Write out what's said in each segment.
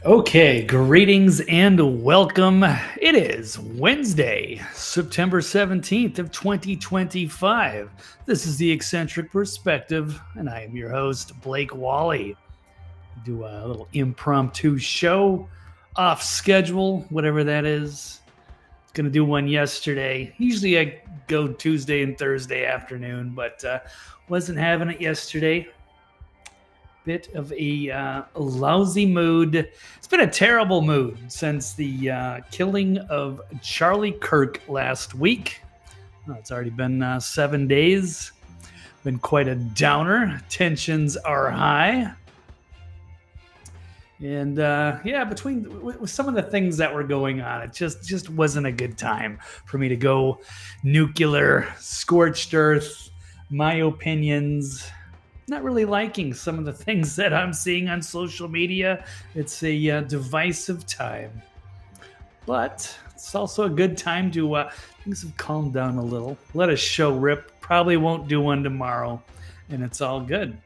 Okay, greetings and welcome. It is Wednesday, September 17th of 2025. This is the Eccentric Perspective, and I am your host, Blake Wally. Do a little impromptu show off schedule, whatever that is. Going to do one yesterday. Usually I go Tuesday and Thursday afternoon, but wasn't having it yesterday. Bit of a lousy mood. It's been a terrible mood since the killing of Charlie Kirk last week. It's already been 7 days. Been quite a downer. Tensions are high. And with some of the things that were going on, it just wasn't a good time for me to go nuclear, scorched earth, my opinions. Not really liking some of the things that I'm seeing on social media. It's a divisive time. But it's also a good time to, things have calmed down a little. Let a show rip. Probably won't do one tomorrow. And it's all good.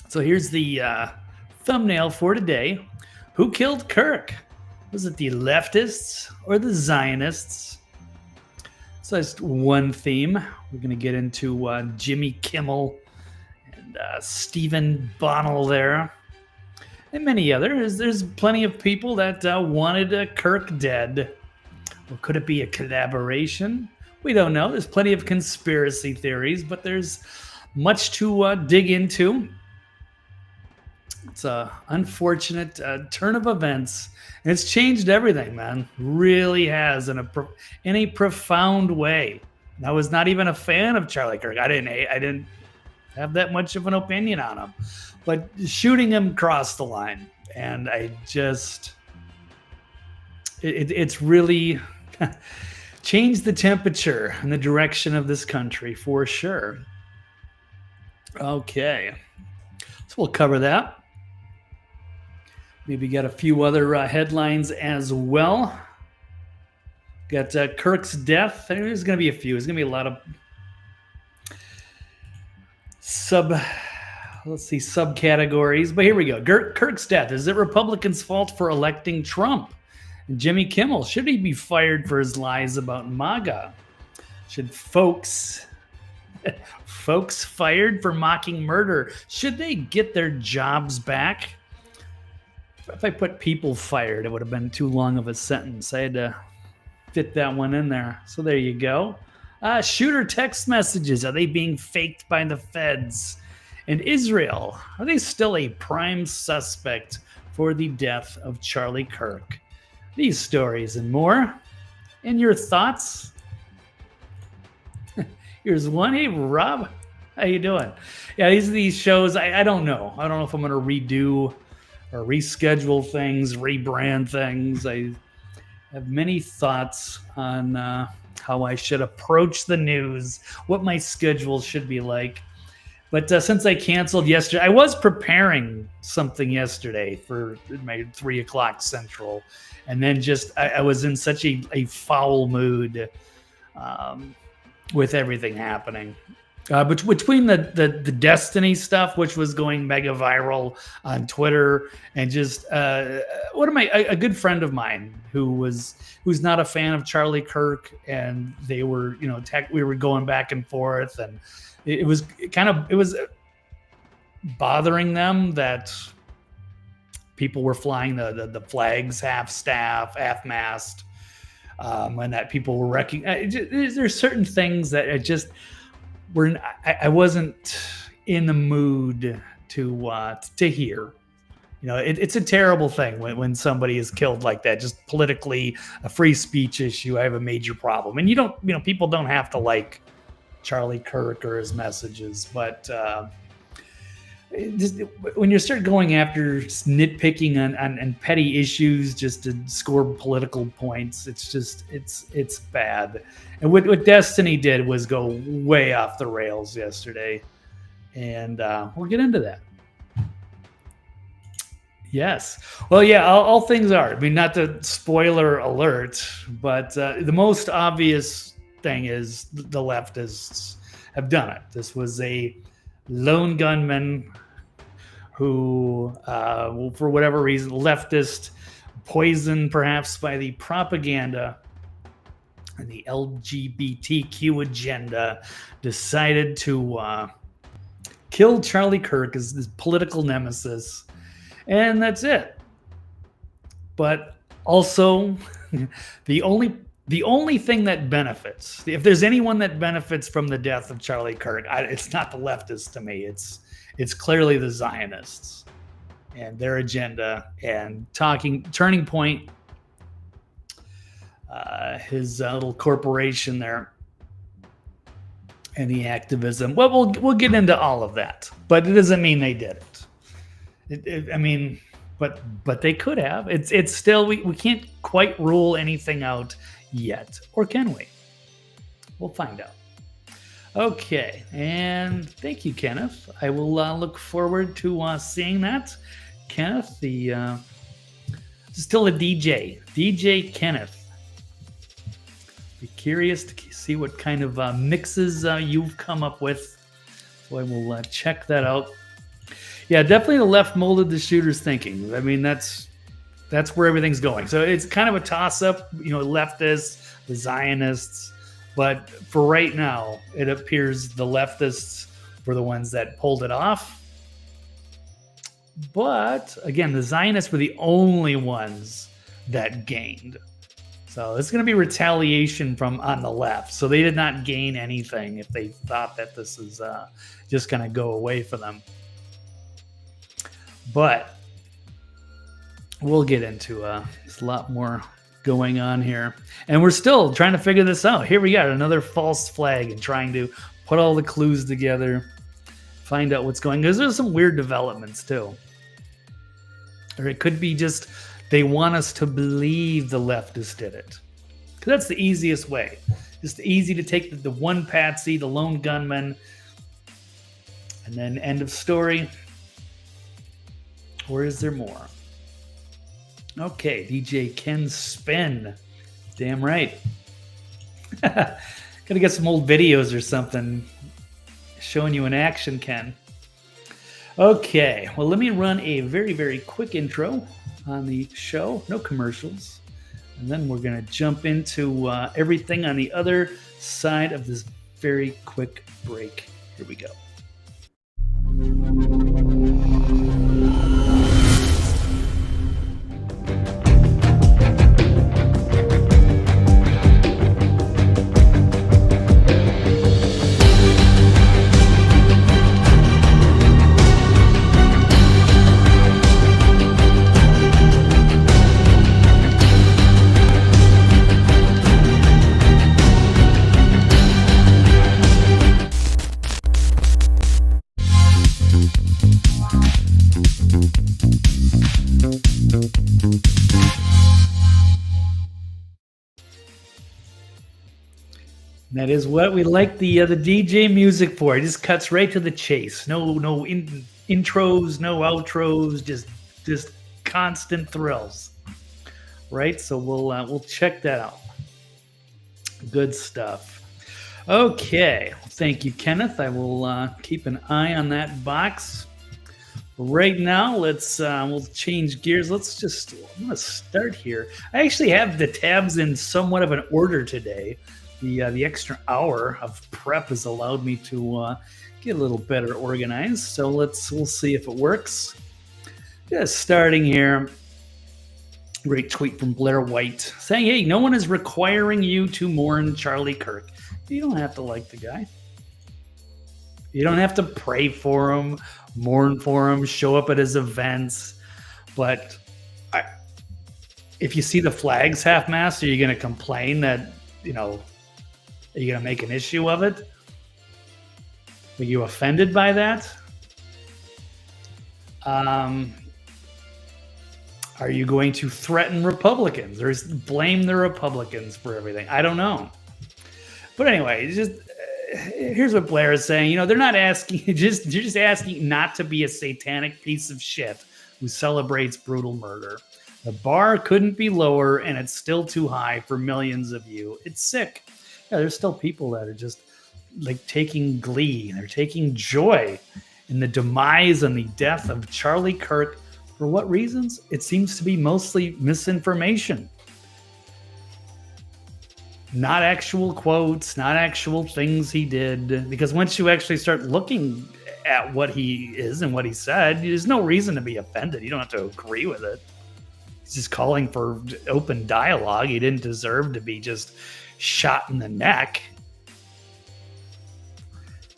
So here's the thumbnail for today. Who killed Kirk? Was it the leftists or the Zionists? So that's one theme. We're going to get into Jimmy Kimmel, Stephen Bonnell there, and many others. There's plenty of people that wanted Kirk dead. Or could it be a collaboration? We don't know. There's plenty of conspiracy theories, but there's much to dig into. It's an unfortunate turn of events, and it's changed everything, man. Really has in a profound way. And I was not even a fan of Charlie Kirk. I didn't have that much of an opinion on him, but shooting him crossed the line, and it's really changed the temperature and the direction of this country for sure. Okay, so we'll cover that. Maybe get a few other headlines as well. Got Kirk's death. There's going to be a few. There's going to be a lot of subcategories, but here we go. Kirk's death. Is it Republicans' fault for electing Trump? And Jimmy Kimmel, should he be fired for his lies about MAGA? Should folks fired for mocking murder, should they get their jobs back? If I put people fired, it would have been too long of a sentence. I had to fit that one in there. So there you go. Shooter text messages, are they being faked by the feds? And Israel, are they still a prime suspect for the death of Charlie Kirk? These stories and more. And your thoughts? Here's one. Hey, Rob, how you doing? Yeah, these shows, I don't know. I don't know if I'm going to redo or reschedule things, rebrand things. I have many thoughts on how I should approach the news, what my schedule should be like. But since I canceled yesterday, I was preparing something yesterday for my 3 o'clock Central. And then I was in such a foul mood with everything happening. Between the Destiny stuff, which was going mega viral on Twitter, and just a good friend of mine who's not a fan of Charlie Kirk, and they were we were going back and forth, and it was bothering them that people were flying the flags half staff, half mast, and that people were wrecking. There's certain things that I wasn't in the mood to hear. It's a terrible thing when somebody is killed like that. Just politically, a free speech issue. I have a major problem, and people don't have to like Charlie Kirk or his messages, but when you start going after nitpicking on petty issues just to score political points, it's bad. And what Destiny did was go way off the rails yesterday, and we'll get into that. Yes. Well, yeah, all things are. I mean, not to spoiler alert, but the most obvious thing is the leftists have done it. This was a lone gunman who, for whatever reason, leftist, poisoned perhaps by the propaganda and the LGBTQ agenda, decided to kill Charlie Kirk as his political nemesis. And that's it. But also, the only thing that benefits, if there's anyone that benefits from the death of Charlie Kirk, it's not the leftists to me. It's clearly the Zionists and their agenda and Turning Point, his little corporation there, and the activism. Well, we'll get into all of that, but it doesn't mean they did it. I mean, but they could have. It's still, we can't quite rule anything out yet, or can we? We'll find out. Okay, and thank you, Kenneth. I will look forward to seeing that. Kenneth, still a DJ Kenneth. Be curious to see what kind of mixes you've come up with. So I will check that out. Yeah, definitely the left molded the shooter's thinking. I mean, that's where everything's going. So it's kind of a toss-up, leftists, the Zionists. But for right now, it appears the leftists were the ones that pulled it off. But again, the Zionists were the only ones that gained. So it's going to be retaliation from on the left. So they did not gain anything if they thought that this is just going to go away for them. But we'll get into there's a lot more going on here. And we're still trying to figure this out. Here we got another false flag and trying to put all the clues together, find out what's going on. Because there's some weird developments too. Or it could be just they want us to believe the leftists did it. Because that's the easiest way. Just easy to take the one patsy, the lone gunman, and then end of story. Or is there more? Okay, DJ Ken Spin. Damn right. Gotta get some old videos or something showing you in action, Ken. Okay, well, let me run a very, very quick intro on the show. No commercials. And then we're going to jump into everything on the other side of this very quick break. Here we go. That is what we like the DJ music for. It just cuts right to the chase. No intros, no outros, just constant thrills. Right? So we'll check that out. Good stuff. Okay. Thank you, Kenneth. I will keep an eye on that box. Right now, we'll change gears. I'm gonna start here. I actually have the tabs in somewhat of an order today. The extra hour of prep has allowed me to get a little better organized. So we'll see if it works. Just starting here. Great tweet from Blair White saying, "Hey, no one is requiring you to mourn Charlie Kirk. You don't have to like the guy. You don't have to pray for him, mourn for him, show up at his events. But if you see the flags half-mast, are you going to complain that, are you going to make an issue of it? Are you offended by that? Are you going to threaten Republicans or blame the Republicans for everything? I don't know. But anyway, here's what Blair is saying. They're not asking, you're just asking not to be a satanic piece of shit who celebrates brutal murder. The bar couldn't be lower, and it's still too high for millions of you. It's sick. Yeah, there's still people that are just like taking glee. They're taking joy in the demise and the death of Charlie Kirk. For what reasons? It seems to be mostly misinformation. Not actual quotes, not actual things he did. Because once you actually start looking at what he is and what he said, there's no reason to be offended. You don't have to agree with it. He's just calling for open dialogue. He didn't deserve to be just shot in the neck.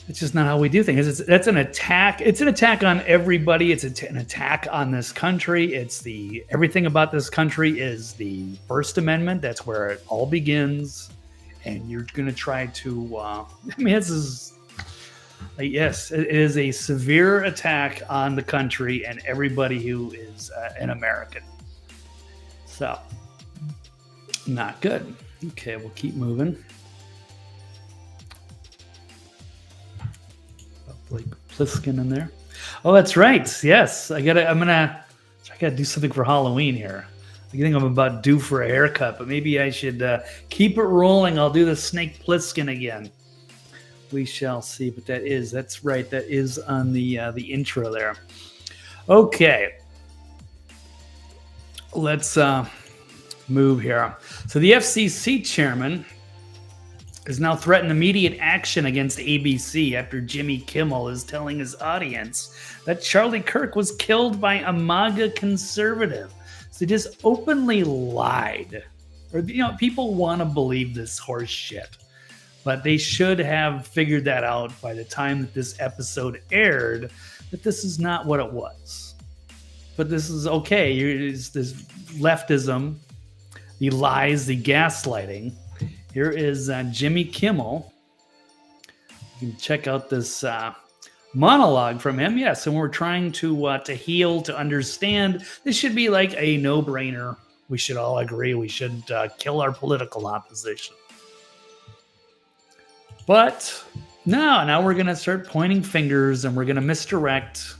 It's just not how we do things. That's an attack. It's an attack on everybody. It's an attack on this country. Everything about this country is the First Amendment. That's where it all begins. And you're going to try to, yes, it is a severe attack on the country and everybody who is an American. So, not good. Okay, we'll keep moving. Like Pliskin in there. Oh, that's right. Yes, I gotta do something for Halloween here. I think I'm about due for a haircut, but maybe I should keep it rolling. I'll do the Snake Pliskin again. We shall see. But that's right. That is on the intro there. Okay, let's move here. So the FCC chairman has now threatened immediate action against ABC after Jimmy Kimmel is telling his audience that Charlie Kirk was killed by a MAGA conservative. So they just openly lied. Or, people want to believe this horse shit. But they should have figured that out by the time that this episode aired, that this is not what it was. But this is okay. It's this leftism, the lies, the gaslighting. Here is Jimmy Kimmel. You can check out this monologue from him. Yes, and we're trying to heal, to understand. This should be like a no-brainer. We should all agree we should kill our political opposition. But now we're going to start pointing fingers and we're going to misdirect.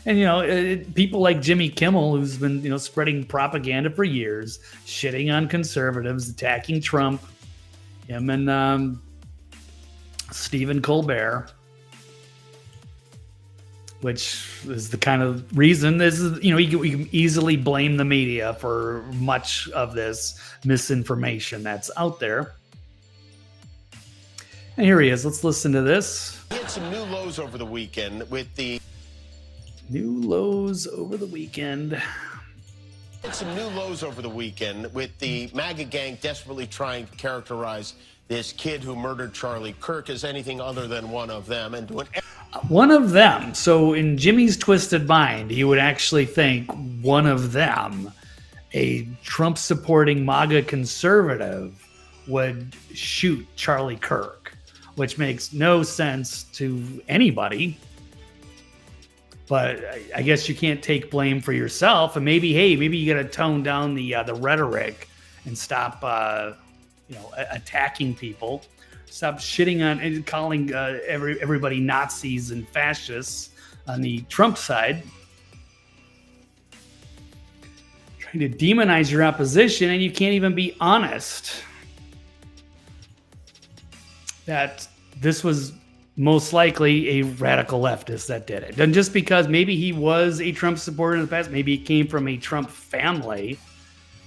And, people like Jimmy Kimmel, who's been, spreading propaganda for years, shitting on conservatives, attacking Trump, him and Stephen Colbert, which is the kind of reason this is, we can easily blame the media for much of this misinformation that's out there. And here he is. Let's listen to this. We had some new lows over the weekend with the... New lows over the weekend. Some new lows over the weekend with the MAGA gang desperately trying to characterize this kid who murdered Charlie Kirk as anything other than one of them and doing one of them. So in Jimmy's twisted mind, he would actually think one of them, a Trump supporting MAGA conservative, would shoot Charlie Kirk, which makes no sense to anybody. But I guess you can't take blame for yourself, and maybe you got to tone down the rhetoric and stop, attacking people. Stop shitting on and calling everybody Nazis and fascists on the Trump side. Trying to demonize your opposition, and you can't even be honest that this was most likely a radical leftist that did it. And just because maybe he was a Trump supporter in the past, maybe he came from a Trump family,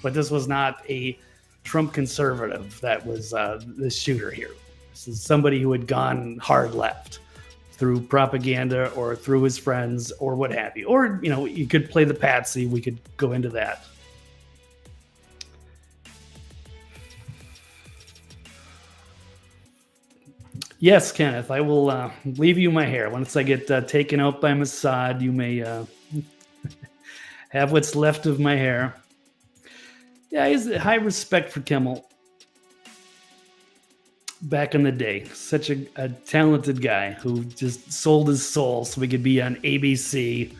but this was not a Trump conservative that was the shooter here. This is somebody who had gone hard left through propaganda or through his friends or what have you. Or, you could play the patsy. We could go into that. Yes, Kenneth, I will leave you my hair. Once I get taken out by Mossad, you may have what's left of my hair. Yeah, he's high respect for Kimmel. Back in the day, such a talented guy who just sold his soul so we could be on ABC,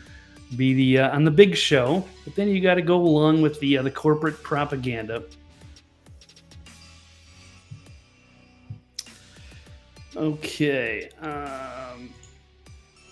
be the on the big show. But then you got to go along with the corporate propaganda. Okay.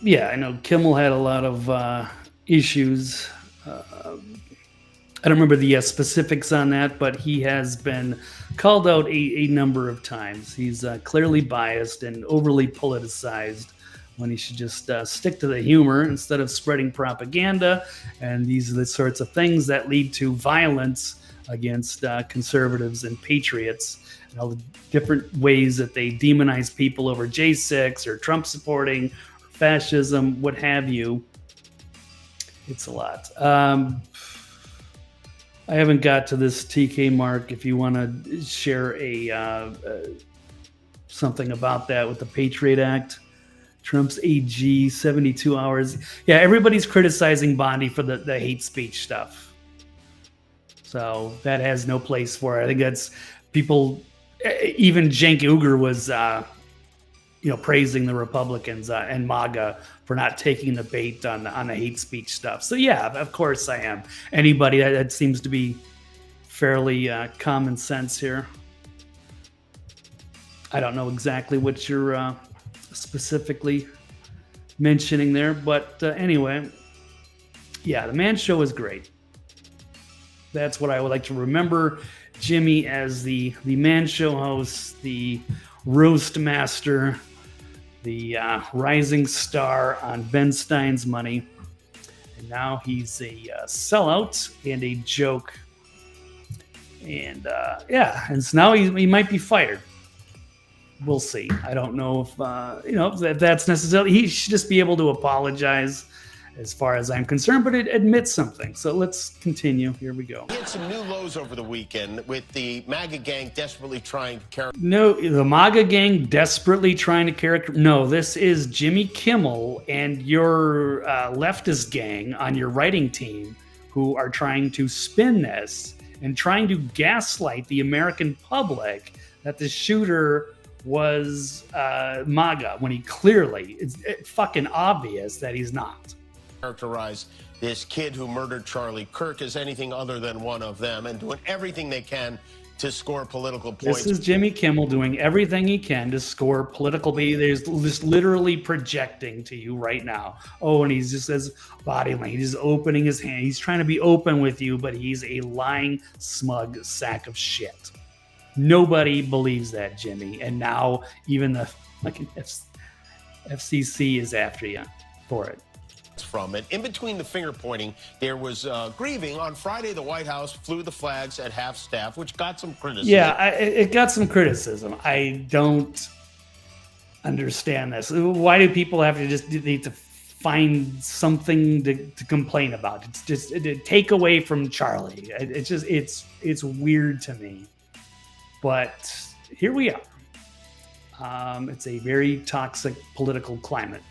Yeah, I know Kimmel had a lot of issues. I don't remember the specifics on that, but he has been called out a number of times. He's clearly biased and overly politicized when he should just stick to the humor instead of spreading propaganda. And these are the sorts of things that lead to violence against conservatives and patriots, and all the different ways that they demonize people over J6 or Trump supporting, or fascism, what have you. It's a lot. I haven't got to this TK Mark. If you want to share something about that with the Patriot Act, Trump's AG 72 hours. Yeah, everybody's criticizing Bondi for the hate speech stuff. So that has no place for it. I think that's people. Even Cenk Uygur was, praising the Republicans and MAGA for not taking the bait on the hate speech stuff. So yeah, of course I am. Anybody that seems to be fairly common sense here. I don't know exactly what you're specifically mentioning there, but anyway, yeah, the Man Show is great. That's what I would like to remember Jimmy as, the Man Show host, the roast master, the rising star on Ben Stein's money. And now he's a sellout and a joke. And and so now he might be fired. We'll see. I don't know if that's necessarily. He should just be able to apologize, as far as I'm concerned, but it admits something. So let's continue. Here we go. We had some new lows over the weekend with the MAGA gang desperately trying to No, the MAGA gang desperately trying to character. No, this is Jimmy Kimmel and your leftist gang on your writing team who are trying to spin this and trying to gaslight the American public that the shooter was MAGA when he clearly, it's fucking obvious that he's not. Characterize this kid who murdered Charlie Kirk as anything other than one of them, and doing everything they can to score political points. This is Jimmy Kimmel doing everything he can to score political. There's just literally projecting to you right now. Oh, and he's just as body language. He's opening his hand. He's trying to be open with you, but he's a lying, smug sack of shit. Nobody believes that, Jimmy. And now even the fucking FCC is after you for it. From it. In between the finger pointing, there was grieving. On Friday, the White House flew the flags at half staff, which got some criticism. Yeah, it got some criticism. I don't understand this. Why do people have to just need to find something to complain about? It's just take away from Charlie. It's weird to me. But here we are. It's a very toxic political climate.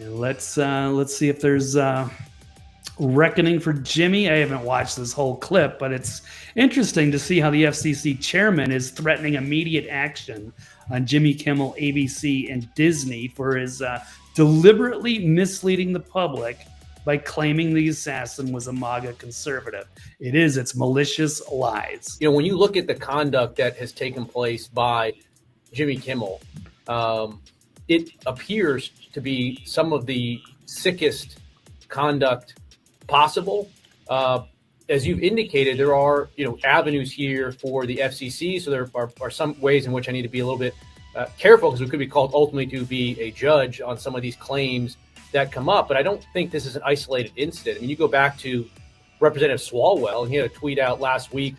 And let's see if there's reckoning for Jimmy. I haven't watched this whole clip, but it's interesting to see how the FCC chairman is threatening immediate action on Jimmy Kimmel, ABC, and Disney for his deliberately misleading the public by claiming the assassin was a MAGA conservative. It's malicious lies. When you look at the conduct that has taken place by Jimmy Kimmel, it appears to be some of the sickest conduct possible. As you've indicated, there are avenues here for the FCC. So there are some ways in which I need to be a little bit careful, because we could be called ultimately to be a judge on some of these claims that come up. But I don't think this is an isolated incident. I mean, you go back to Representative Swalwell, and he had a tweet out last week.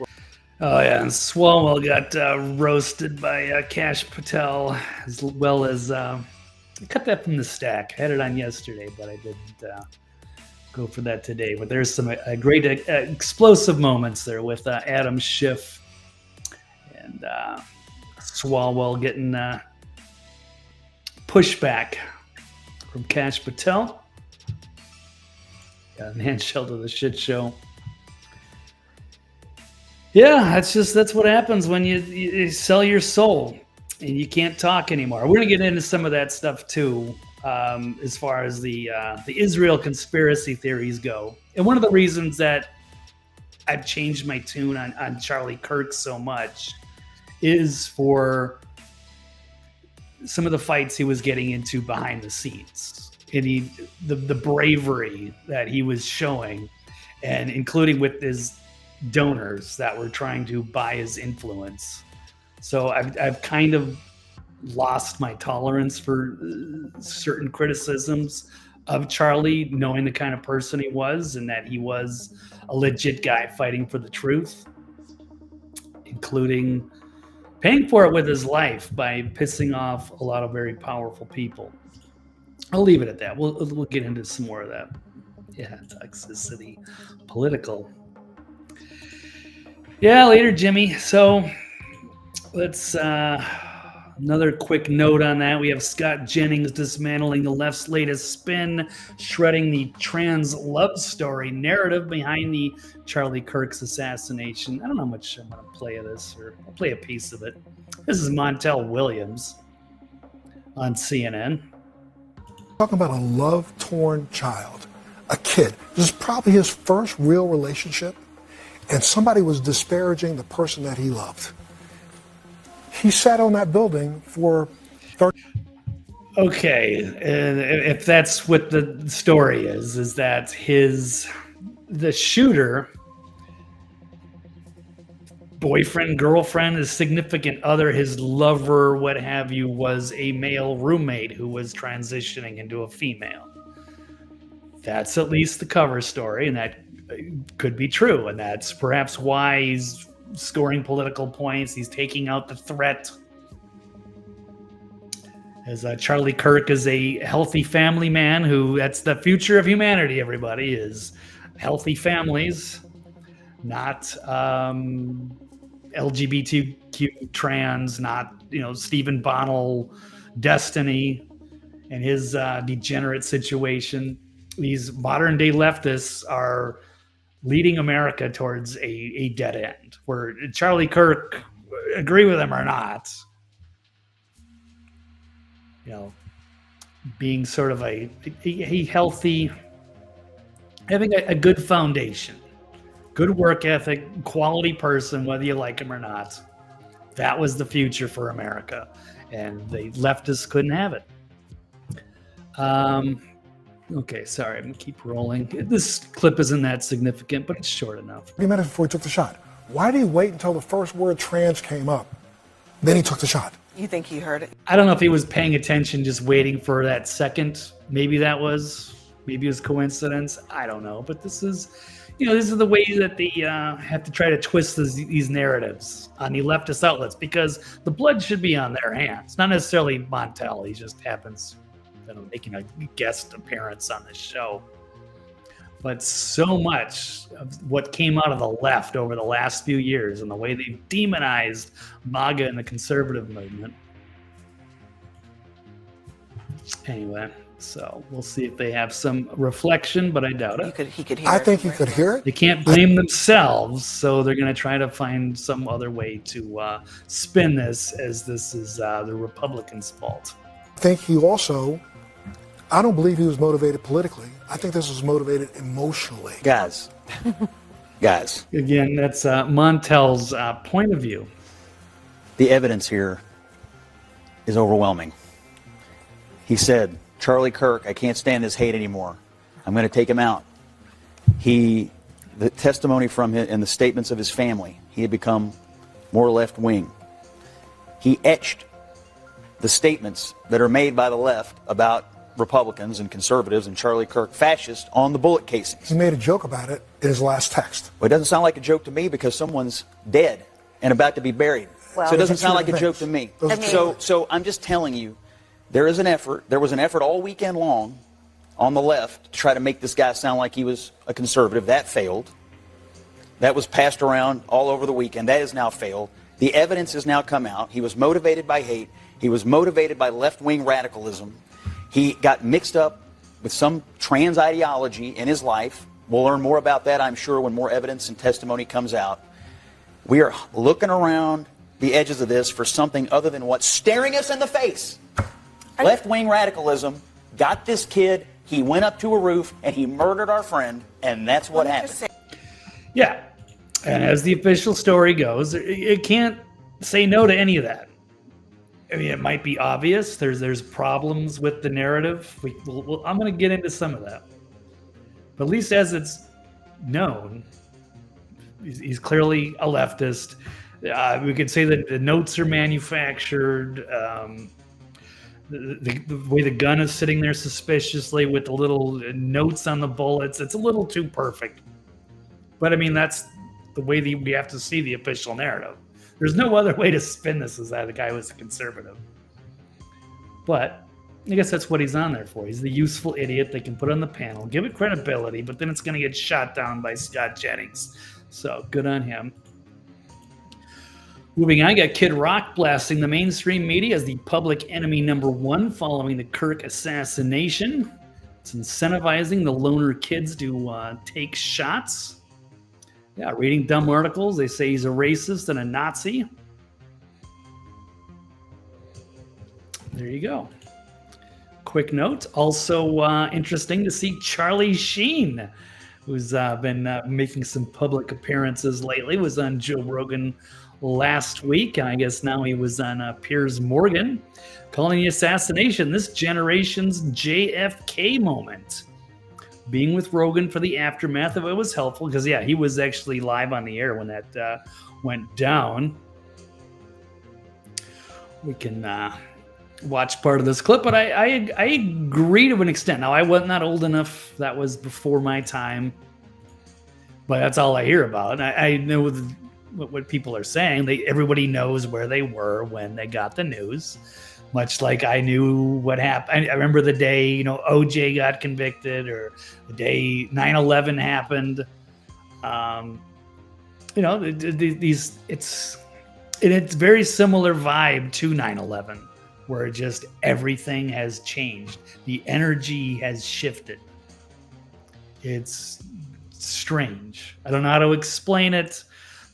Oh yeah, and Swalwell got roasted by Kash Patel, as well as I cut that from the stack. I had it on yesterday, but I didn't go for that today. But there's some great explosive moments there with Adam Schiff and Swalwell getting pushback from Kash Patel. Yeah, man, shelter the shit show. Yeah, that's what happens when you sell your soul and you can't talk anymore. We're gonna get into some of that stuff too, as far as the Israel conspiracy theories go. And one of the reasons that I've changed my tune on Charlie Kirk so much is for some of the fights he was getting into behind the scenes, and the bravery that he was showing, and including with his donors that were trying to buy his influence. So I've kind of lost my tolerance for certain criticisms of Charlie, knowing the kind of person he was and that he was a legit guy fighting for the truth, including paying for it with his life by pissing off a lot of very powerful people. I'll leave it at that. We'll get into some more of that. Yeah, toxicity, political. Yeah, later, Jimmy. So let's another quick note on that. We have Scott Jennings dismantling the left's latest spin, shredding the trans love story narrative behind the Charlie Kirk's assassination. I don't know how much I'm going to play of this, or I'll play a piece of it. This is Montel Williams on CNN. Talking about a love-torn child, a kid. This is probably his first real relationship, and somebody was disparaging the person that he loved. He sat on that building for 30. Okay, if that's what the story is that the shooter, boyfriend, girlfriend, his significant other, his lover, what have you, was a male roommate who was transitioning into a female. That's at least the cover story, and that could be true, and that's perhaps why he's scoring political points. He's taking out the threat. As Charlie Kirk is a healthy family man that's the future of humanity, everybody, is healthy families, not LGBTQ trans, not, Stephen Bonnell Destiny and his degenerate situation. These modern day leftists are leading America towards a dead end, where Charlie Kirk, agree with him or not, being sort of a healthy, having a good foundation, good work ethic, quality person, whether you like him or not. That was the future for America, and the leftists couldn't have it. Okay, sorry, I'm gonna keep rolling. This clip isn't that significant, but it's short enough. 30 minutes before he took the shot. Why did he wait until the first word trans came up? Then he took the shot. You think he heard it? I don't know if he was paying attention, just waiting for that second. Maybe it was coincidence. I don't know. But this is the way that they have to try to twist these narratives on the leftist outlets, because the blood should be on their hands, not necessarily Montel. He just happens making a guest appearance on this show. But so much of what came out of the left over the last few years and the way they've demonized MAGA and the conservative movement. Anyway, so we'll see if they have some reflection, but I doubt it. He could hear I it. think he could hear it. They can't blame themselves, so they're going to try to find some other way to spin this as this is the Republicans' fault. I think he also, I don't believe he was motivated politically. I think this was motivated emotionally. Guys. Again, that's Montel's point of view. The evidence here is overwhelming. He said, Charlie Kirk, I can't stand this hate anymore. I'm going to take him out. The testimony from him and the statements of his family, he had become more left-wing. He etched the statements that are made by the left about Republicans and conservatives and Charlie Kirk fascist on the bullet casings. He made a joke about it in his last text. Well, it doesn't sound like a joke to me because someone's dead and about to be buried. Well, so it doesn't sound like a joke to me. So I'm just telling you, there was an effort all weekend long on the left to try to make this guy sound like he was a conservative. That failed. That was passed around all over the weekend. That has now failed. The evidence has now come out. He was motivated by hate. He was motivated by left-wing radicalism. He got mixed up with some trans ideology in his life. We'll learn more about that, I'm sure, when more evidence and testimony comes out. We are looking around the edges of this for something other than what's staring us in the face. Left-wing radicalism got this kid. He went up to a roof and he murdered our friend, and that's what happened. Yeah, and as the official story goes, it can't say no to any of that. I mean, it might be obvious. There's problems with the narrative. I'm going to get into some of that. But at least as it's known, he's clearly a leftist. We could say that the notes are manufactured. The way the gun is sitting there suspiciously with the little notes on the bullets, it's a little too perfect. But I mean, that's the way we have to see the official narrative. There's no other way to spin this as that the guy was a conservative. But I guess that's what he's on there for. He's the useful idiot they can put on the panel, give it credibility, but then it's going to get shot down by Scott Jennings. So good on him. Moving on, I got Kid Rock blasting the mainstream media as the public enemy number one following the Kirk assassination. It's incentivizing the loner kids to take shots. Yeah, reading dumb articles. They say he's a racist and a Nazi. There you go. Quick note. Also interesting to see Charlie Sheen, who's been making some public appearances lately, was on Joe Rogan last week. I guess now he was on Piers Morgan, calling the assassination this generation's JFK moment. Being with Rogan for the aftermath of it was helpful because, yeah, he was actually live on the air when that went down. We can watch part of this clip, but I agree to an extent. Now, I was not old enough. That was before my time. But that's all I hear about. I know what people are saying. Everybody knows where they were when they got the news. Much like I knew what happened. I remember the day, OJ got convicted, or the day 9/11 happened. It's very similar vibe to 9/11, where just everything has changed. The energy has shifted. It's strange. I don't know how to explain it.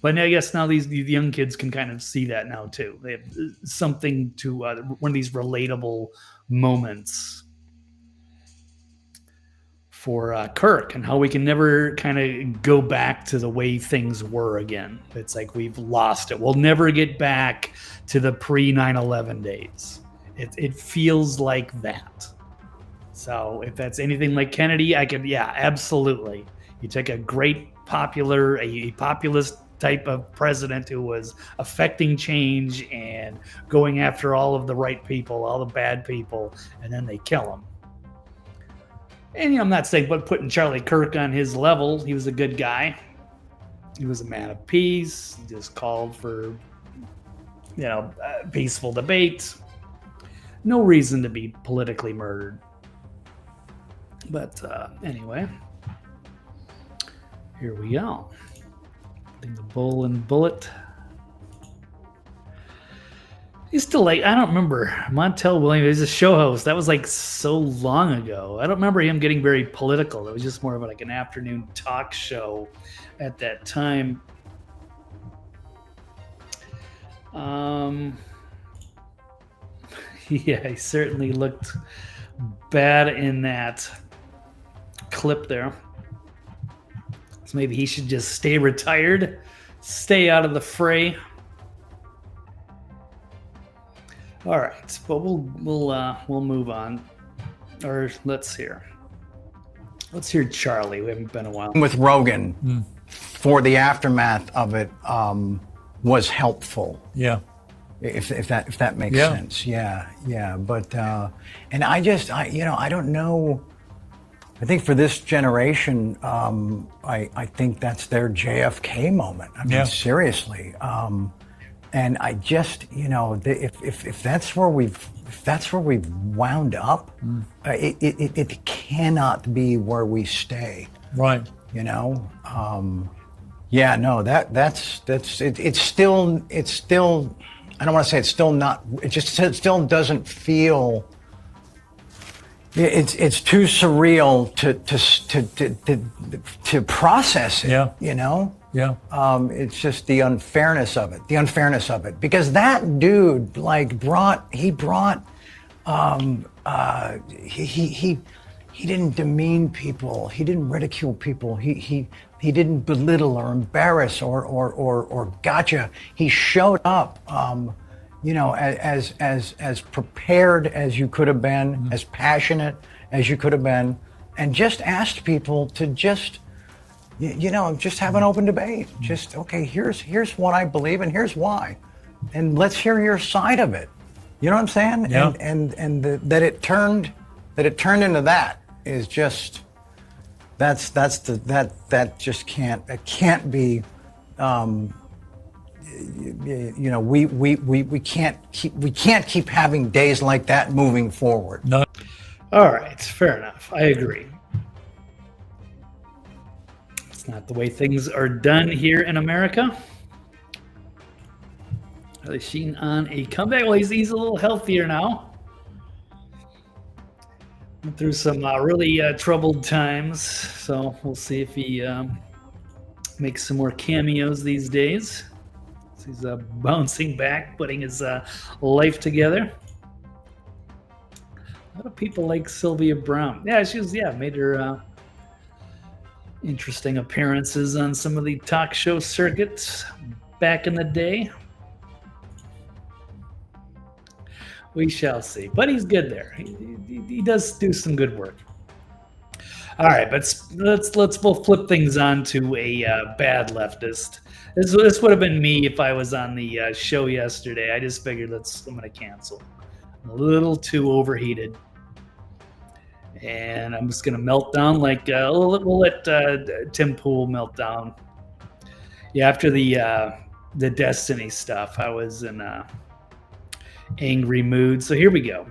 But I guess now these young kids can kind of see that now too. They have something to one of these relatable moments for Kirk, and how we can never kind of go back to the way things were again. It's like we've lost it. We'll never get back to the pre-9/11 days. It feels like that. So if that's anything like Kennedy, absolutely. You take a great populist type of president who was affecting change and going after all of the right people, all the bad people, and then they kill him. And I'm not saying but putting Charlie Kirk on his level. He was a good guy. He was a man of peace. He just called for peaceful debate. No reason to be politically murdered. But anyway, here we go. The Bull and Bullet. He's still I don't remember. Montel Williams, he's a show host. That was so long ago. I don't remember him getting very political. It was just more of an afternoon talk show at that time. Yeah, he certainly looked bad in that clip there. So maybe he should just stay retired, stay out of the fray. All right, but we'll move on. Or let's hear Charlie. We haven't been a while. With Rogan, for the aftermath of it, was helpful. Yeah. If that makes sense. Yeah. But and I don't know. I think for this generation, I think that's their JFK moment. I mean, seriously. And I just, if that's where we've wound up, it cannot be where we stay. Right. It's still. I don't want to say it's still not. It still doesn't feel. It's too surreal to process it. Yeah. Yeah. It's just the unfairness of it. Because that dude he didn't demean people. He didn't ridicule people. He didn't belittle or embarrass or gotcha. He showed up, as prepared as you could have been, as passionate as you could have been, and just asked people to just just have an open debate. Just, okay, here's what I believe and here's why. And let's hear your side of it. You know what I'm saying? Yeah. That it turned into that is just, that just can't be, we can't keep having days like that moving forward. No. All right, fair enough. I agree. It's not the way things are done here in America. Charlie Sheen on a comeback. Well, he's a little healthier now. Went through some really troubled times, so we'll see if he makes some more cameos these days. So he's bouncing back, putting his life together. A lot of people like Sylvia Brown. Yeah, made her interesting appearances on some of the talk show circuits back in the day. We shall see, but he's good there. He does do some good work. All right, but let's both flip things on to a bad leftist. This would have been me if I was on the show yesterday. I just figured I'm going to cancel. I'm a little too overheated, and I'm just going to melt down. Like we'll let Tim Pool melt down. Yeah, after the Destiny stuff, I was in angry mood. So here we go.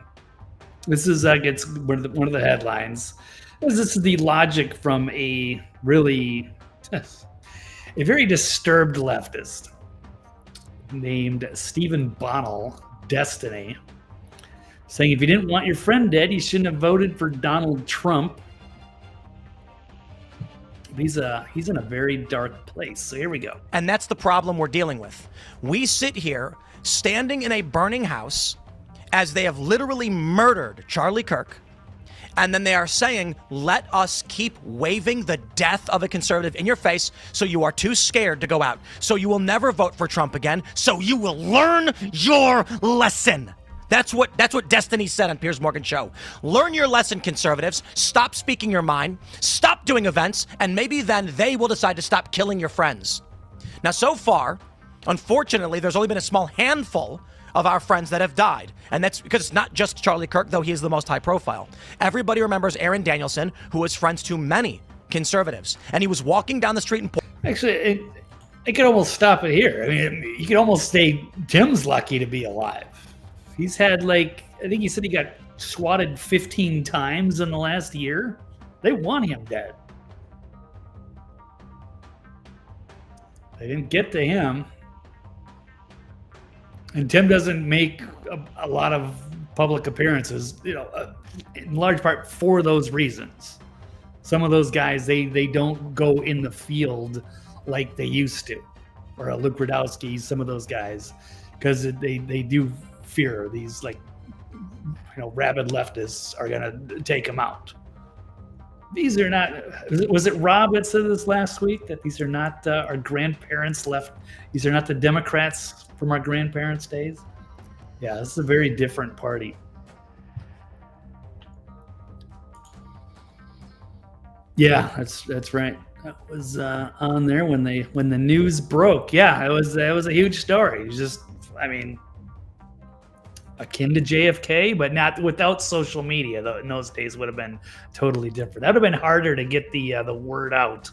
This is gets one of the headlines. This is the logic from a very disturbed leftist named Stephen Bonnell, Destiny, saying if you didn't want your friend dead, you shouldn't have voted for Donald Trump. He's in a very dark place. So here we go. And that's the problem we're dealing with. We sit here standing in a burning house as they have literally murdered Charlie Kirk. And then they are saying, let us keep waving the death of a conservative in your face so you are too scared to go out. So you will never vote for Trump again. So you will learn your lesson. That's what Destiny said on Piers Morgan's show. Learn your lesson, conservatives. Stop speaking your mind. Stop doing events. And maybe then they will decide to stop killing your friends. Now, so far, unfortunately, there's only been a small handful of our friends that have died. And that's because it's not just Charlie Kirk, though he is the most high profile. Everybody remembers Aaron Danielson, who was friends to many conservatives. And he was walking down the street in Actually, I could almost stop it here. I mean, you could almost say Tim's lucky to be alive. He's had I think he said he got swatted 15 times in the last year. They want him dead. They didn't get to him. And Tim doesn't make a lot of public appearances, in large part for those reasons. Some of those guys, they don't go in the field like they used to. Or Luke Rudowski, some of those guys, because they do fear these rabid leftists are going to take them out. These are not, was it Rob that said this last week, that these are not our grandparents left, these are not the Democrats from our grandparents' days? Yeah, this is a very different party. Yeah, that's right. That was on there when the news broke. Yeah, it was a huge story. It was just, akin to JFK, but not without social media. Though in those days would have been totally different. That would have been harder to get the word out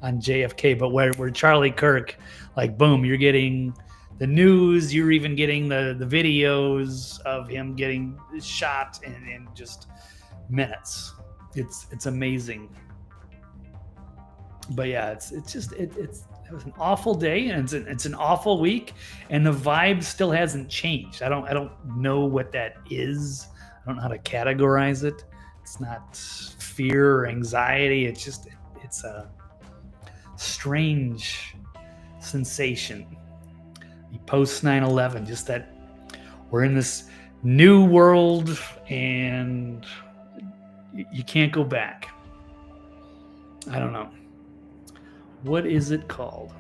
on JFK. But where Charlie Kirk, boom, you're getting the news. You're even getting the videos of him getting shot in just minutes. It's amazing. But yeah, it was an awful day, and it's an awful week, and the vibe still hasn't changed. I don't know what that is. I don't know how to categorize it. It's not fear or anxiety. It's a strange sensation. Post 9/11, just that we're in this new world, and you can't go back. I don't know. What is it called?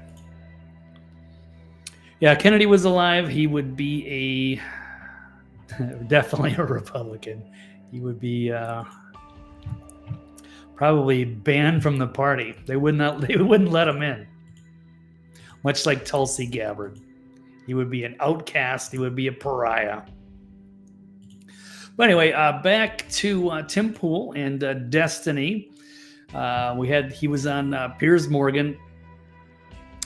Yeah, Kennedy was alive. He would be definitely a Republican. He would be Probably banned from the party. They wouldn't let him in. Much like Tulsi Gabbard. He would be an outcast. He would be a pariah. But anyway, back to Tim Pool and Destiny. He was on Piers Morgan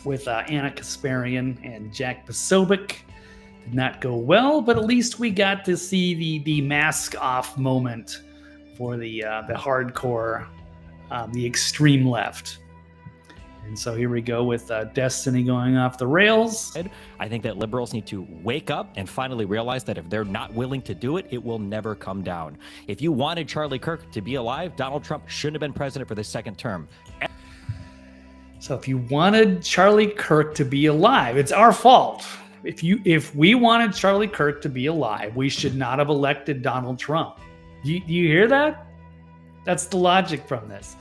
with Anna Kasparian and Jack Posobiec. Did not go well, but at least we got to see the mask off moment for the hardcore, the extreme left. And so here we go with Destiny going off the rails. I think that liberals need to wake up and finally realize that if they're not willing to do it, it will never come down. If you wanted Charlie Kirk to be alive, Donald Trump shouldn't have been president for the second term. So if you wanted Charlie Kirk to be alive, it's our fault. If we wanted Charlie Kirk to be alive, we should not have elected Donald Trump. Do you hear that? That's the logic from this.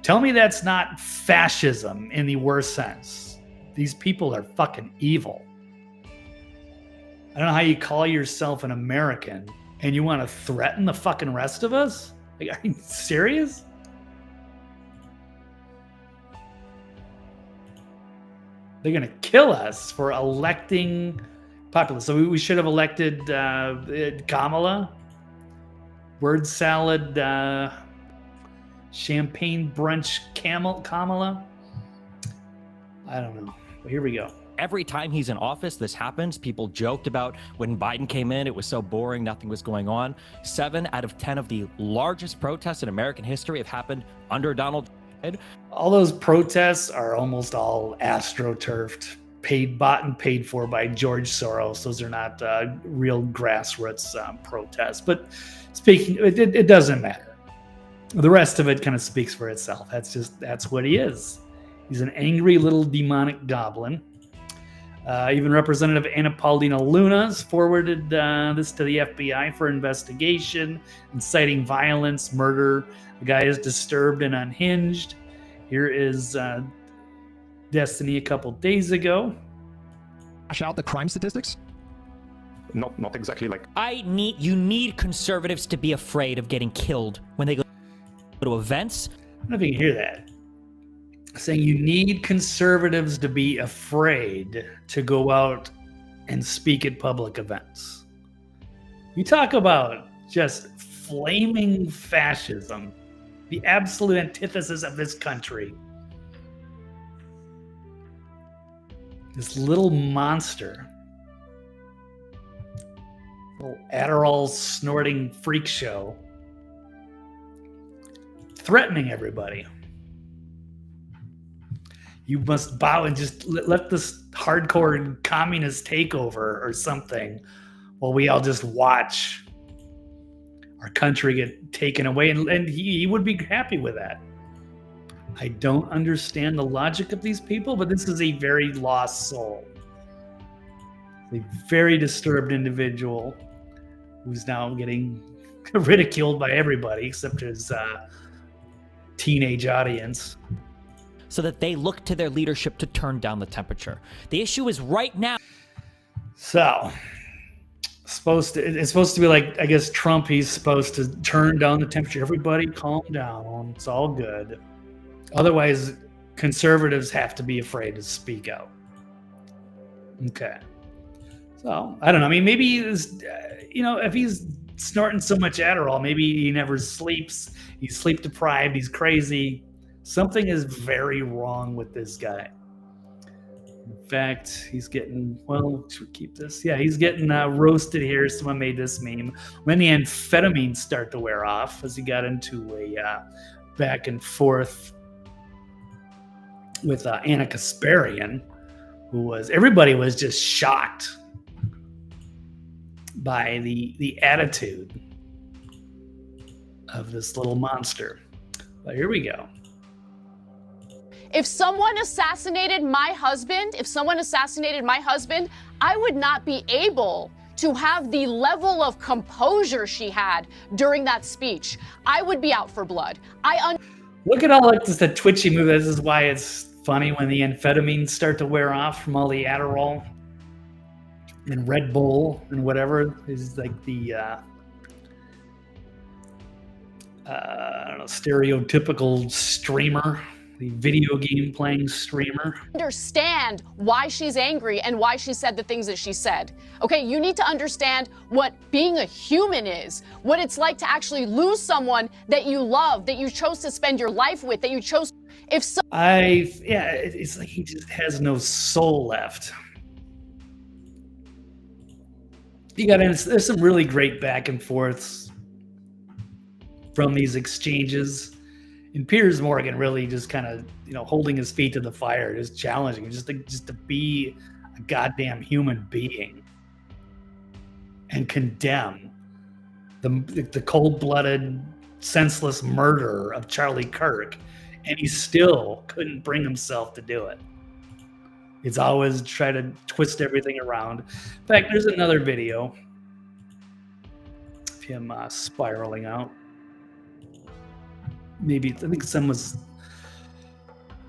Tell me that's not fascism in the worst sense. These people are fucking evil. I don't know how you call yourself an American and you want to threaten the fucking rest of us? Like, are you serious? They're going to kill us for electing populists. So we should have elected Kamala. Word salad, champagne brunch Kamala. I don't know. But here we go. Every time he's in office, this happens. People joked about when Biden came in, it was so boring, nothing was going on. 7 out of 10 of the largest protests in American history have happened under Donald Trump. All those protests are almost all astroturfed, bought and paid for by George Soros. Those are not real grassroots protests. But speaking, it doesn't matter. The rest of it kind of speaks for itself. That's what he is. He's an angry little demonic goblin. Even Representative Anna Paulina Lunas forwarded this to the FBI for investigation, inciting violence, murder. The guy is disturbed and unhinged. Here is Destiny a couple days ago. Out the crime statistics? Not exactly like. You need conservatives to be afraid of getting killed when they go to events. I don't know if you can hear that. Saying you need conservatives to be afraid to go out and speak at public events. You talk about just flaming fascism, the absolute antithesis of this country. This little monster, little Adderall snorting freak show, threatening everybody. You must bow and just let this hardcore communist take over or something while we all just watch our country get taken away. And he would be happy with that. I don't understand the logic of these people, but this is a very lost soul. A very disturbed individual who's now getting ridiculed by everybody except his teenage audience. So that they look to their leadership to turn down the temperature. The issue is right now. So, it's supposed to be like, I guess Trump, he's supposed to turn down the temperature. Everybody calm down. It's all good. Otherwise, conservatives have to be afraid to speak out. Okay. So, I don't know. I mean, maybe if he's snorting so much Adderall, maybe he never sleeps. He's sleep deprived. He's crazy. Something is very wrong with this guy. In fact, he's getting, should we keep this? Yeah, he's getting roasted here. Someone made this meme. When the amphetamines start to wear off, as he got into a back and forth with Anna Kasparian, everybody was just shocked by the attitude of this little monster. But here we go. If someone assassinated my husband, I would not be able to have the level of composure she had during that speech. I would be out for blood. Look at all just the twitchy move. This is why it's funny when the amphetamines start to wear off from all the Adderall and Red Bull and whatever is like the I don't know, stereotypical streamer, the video game playing streamer. Understand why she's angry and why she said the things that she said. Okay, you need to understand what being a human is, what it's like to actually lose someone that you love, that you chose to spend your life with, that you chose. If so, it's like he just has no soul left. There's some really great back and forths from these exchanges. And Piers Morgan really just kind of, holding his feet to the fire, just challenging, just to be a goddamn human being and condemn the cold-blooded, senseless murder of Charlie Kirk. And he still couldn't bring himself to do it. It's always try to twist everything around. In fact, there's another video of him spiraling out. I think some was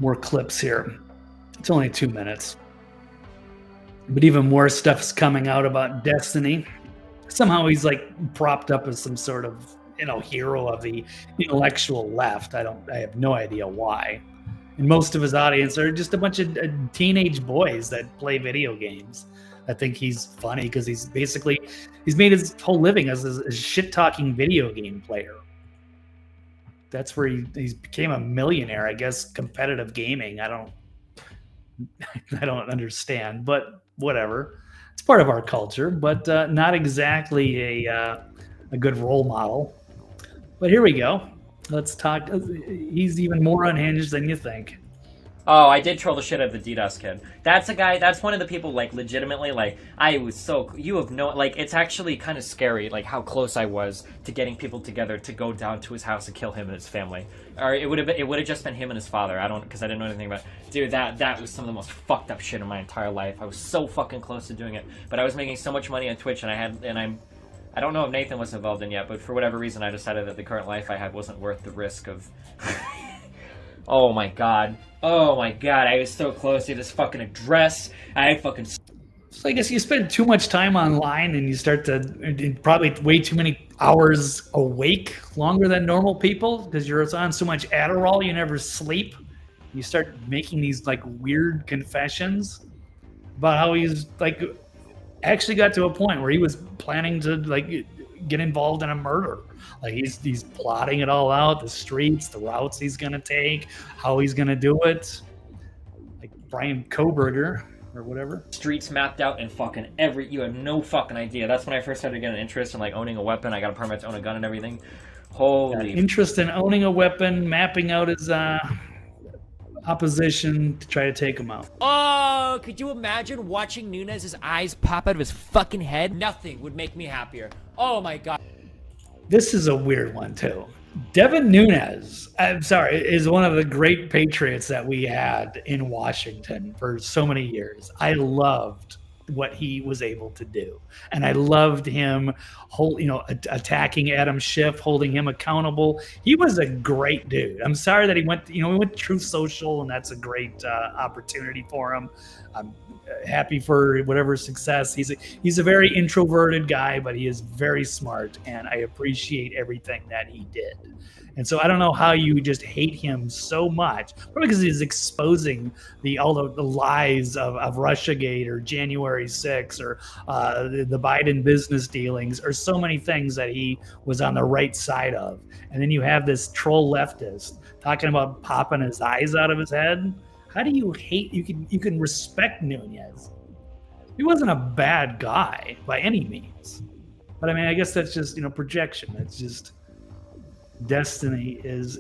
more clips here. It's only 2 minutes. But even more stuff's coming out about Destiny. Somehow he's like propped up as some sort of, hero of the intellectual left. I have no idea why. And most of his audience are just a bunch of teenage boys that play video games. I think he's funny because he's made his whole living as a shit-talking video game player. That's where he became a millionaire, I guess. Competitive gaming. I don't understand, but whatever. It's part of our culture, but not exactly a good role model. But here we go. Let's talk. He's even more unhinged than you think. Oh, I did troll the shit out of the DDoS kid. That's a guy, that's one of the people, legitimately, it's actually kind of scary, how close I was to getting people together to go down to his house and kill him and his family. Or it would have just been him and his father. Because I didn't know anything about it. Dude, that was some of the most fucked up shit in my entire life. I was so fucking close to doing it. But I was making so much money on Twitch, and I don't know if Nathan was involved in yet, but for whatever reason, I decided that the current life I had wasn't worth the risk of... Oh my god, I was so close to this fucking address. So I guess you spend too much time online and you start to probably way too many hours awake, longer than normal people, because you're on so much Adderall you never sleep. You start making these weird confessions about how he's actually got to a point where he was planning to get involved in a murder. He's plotting it all out, the streets, the routes he's gonna take, how he's gonna do it. Like Brian Koberger or whatever. Streets mapped out and you have no fucking idea. That's when I first started getting interest in owning a weapon. I got a permit to own a gun and everything. Holy interest in owning a weapon, mapping out his opposition to try to take him out. Oh, could you imagine watching Nunez's eyes pop out of his fucking head? Nothing would make me happier. Oh my god. This is a weird one too. Devin Nunes, is one of the great patriots that we had in Washington for so many years. I loved what he was able to do, and I loved him attacking Adam Schiff, holding him accountable. He was a great dude. I'm sorry that he went to Truth Social, and that's a great opportunity for him. I'm happy for whatever success. He's a very introverted guy, but he is very smart, and I appreciate everything that he did. And so I don't know how you just hate him so much, probably because he's exposing all the lies of Russiagate or January 6th or the Biden business dealings or so many things that he was on the right side of. And then you have this troll leftist talking about popping his eyes out of his head. How do you hate? You can respect Nunez. He wasn't a bad guy by any means, but I mean, I guess that's just projection. It's just Destiny is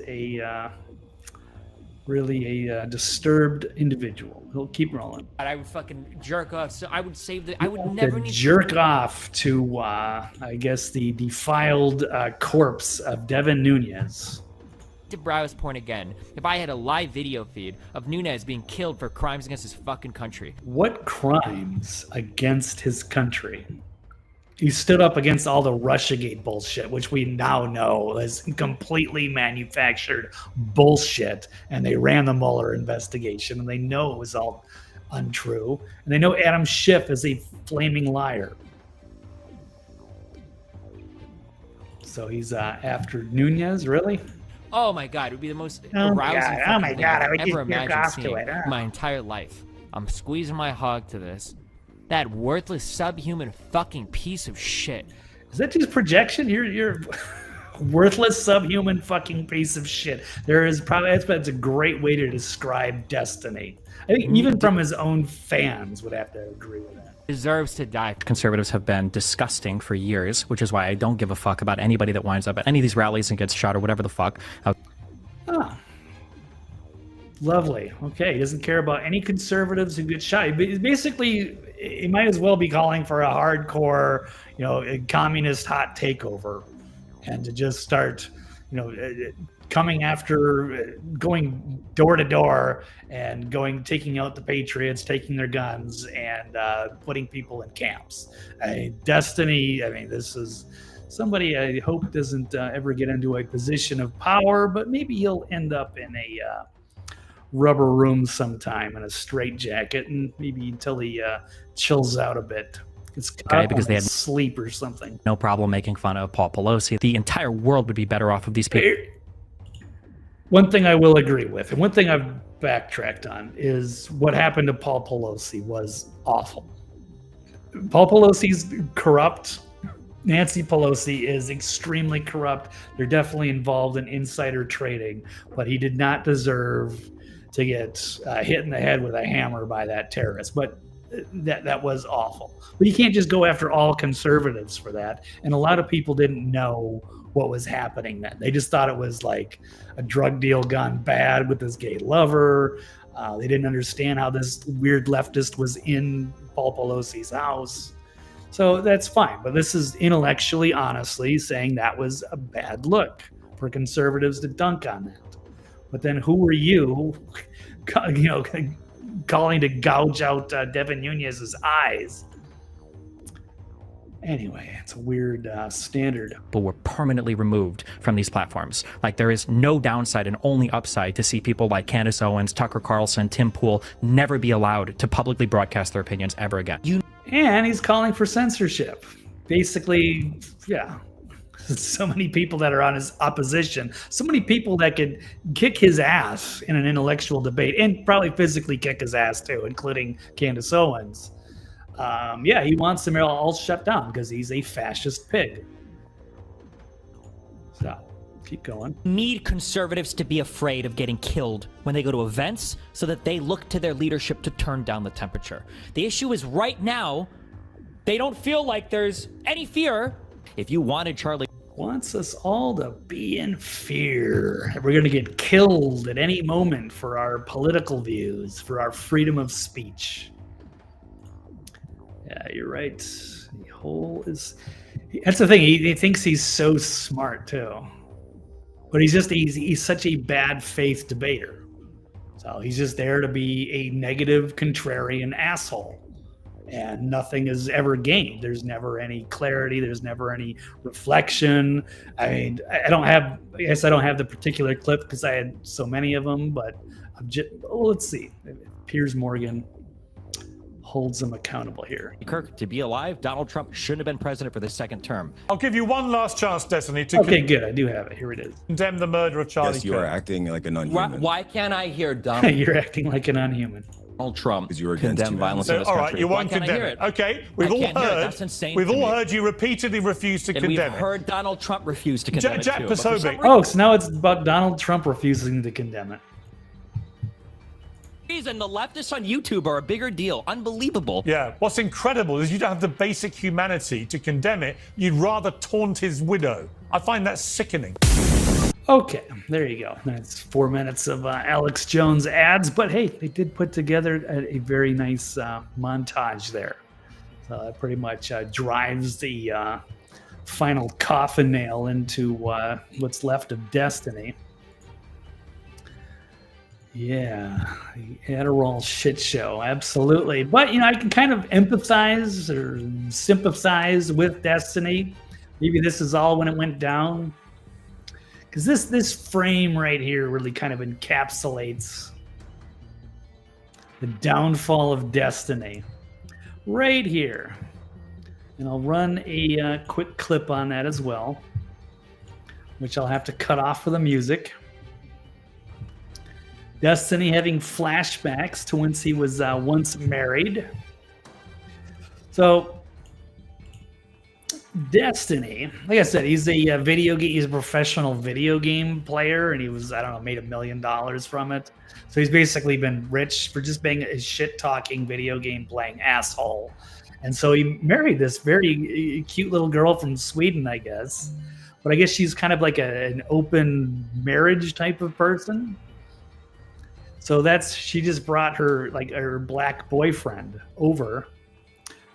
really a disturbed individual. He'll keep rolling. I would fucking jerk off. So I would I would never need jerk off to I guess the defiled corpse of Devin Nunes. To Brow's point again, if I had a live video feed of Nunez being killed for crimes against his fucking country. What crimes against his country? He stood up against all the Russiagate bullshit, which we now know is completely manufactured bullshit, and they ran the Mueller investigation, and they know it was all untrue, and they know Adam Schiff is a flaming liar. So he's after Nunez, really? Oh my God, it would be the most Oh my arousing God, fucking my thing God, I I've would just ever jerk imagined off to seeing it, in my entire life. I'm squeezing my hog to this. That worthless subhuman fucking piece of shit. Is that just projection? You're worthless subhuman fucking piece of shit. There is probably that's a great way to describe Destiny. I think even from his own fans would have to agree with that. Deserves to die. Conservatives have been disgusting for years, which is why I don't give a fuck about anybody that winds up at any of these rallies and gets shot or whatever the fuck. Oh. Lovely. Okay, he doesn't care about any conservatives who get shot. Basically, he might as well be calling for a hardcore, a communist hot takeover, and to just start, coming after, going door to door and taking out the patriots, taking their guns, and putting people in camps. Destiny. This is somebody I hope doesn't ever get into a position of power, but maybe he'll end up in a rubber room sometime in a straitjacket, and maybe until he chills out a bit. It's Okay, because they had sleep or something. No problem making fun of Paul Pelosi. The entire world would be better off of these people. One thing I will agree with, and one thing I've backtracked on, is what happened to Paul Pelosi was awful. Paul Pelosi's corrupt. Nancy Pelosi is extremely corrupt. They're definitely involved in insider trading, but he did not deserve to get hit in the head with a hammer by that terrorist. But that was awful. But you can't just go after all conservatives for that. And a lot of people didn't know what was happening then. They just thought it was like a drug deal gone bad with this gay lover. They didn't understand how this weird leftist was in Paul Pelosi's house. So that's fine. But this is intellectually, honestly saying that was a bad look for conservatives to dunk on that. But then who are you, calling to gouge out Devin Nunes's eyes? Anyway, it's a weird standard. People were permanently removed from these platforms. Like, there is no downside and only upside to see people like Candace Owens, Tucker Carlson, Tim Pool never be allowed to publicly broadcast their opinions ever again. And he's calling for censorship. Basically, yeah. So many people that are on his opposition, so many people that could kick his ass in an intellectual debate, and probably physically kick his ass too, including Candace Owens. He wants them all shut down because he's a fascist pig. So, keep going. Need conservatives to be afraid of getting killed when they go to events so that they look to their leadership to turn down the temperature. The issue is right now, they don't feel like there's any fear. If you wanted Charlie... Wants us all to be in fear. We're going to get killed at any moment for our political views, for our freedom of speech. Yeah, you're right. The whole is... That's the thing. He thinks he's so smart, too. But he's such a bad faith debater. So he's just there to be a negative, contrarian asshole. And nothing is ever gained. There's never any clarity. There's never any reflection. I don't have the particular clip because I had so many of them, but let's see. Piers Morgan holds them accountable here. Kirk, to be alive, Donald Trump shouldn't have been president for the second term. I'll give you one last chance, Destiny, to Okay, good. I do have it. Here it is. Condemn the murder of Charlie Kirk. Yes, you are acting like an unhuman. Why can't I hear Donald? You're acting like an unhuman. Donald Trump condemn violence in this all country. right, you won't condemn it. Okay, we've all heard. That's insane. We've all heard you repeatedly refuse to condemn we've it. heard Donald Trump refuse to condemn Jack it too. Posobiec. Oh, so now it's about Donald Trump refusing to condemn it. And the leftists on YouTube are a bigger deal. Unbelievable. Yeah, what's incredible is you don't have the basic humanity to condemn it. You'd rather taunt his widow. I find that sickening. Okay, there you go. That's 4 minutes of Alex Jones ads, but hey, they did put together a very nice montage there. So that pretty much drives the final coffin nail into what's left of Destiny. Yeah, the Adderall shit show, absolutely. But, I can kind of empathize or sympathize with Destiny. Maybe this is all when it went down. Because this frame right here really kind of encapsulates the downfall of Destiny. Right here. And I'll run a quick clip on that as well. which I'll have to cut off for the music. Destiny having flashbacks to when he was once married. So, Destiny, like I said, he's a he's a professional video game player, and he was, I don't know, made $1 million from it. So he's basically been rich for just being a shit-talking video game playing asshole. And so he married this very cute little girl from Sweden, I guess. But I guess she's kind of like an open marriage type of person. So she just brought her black boyfriend over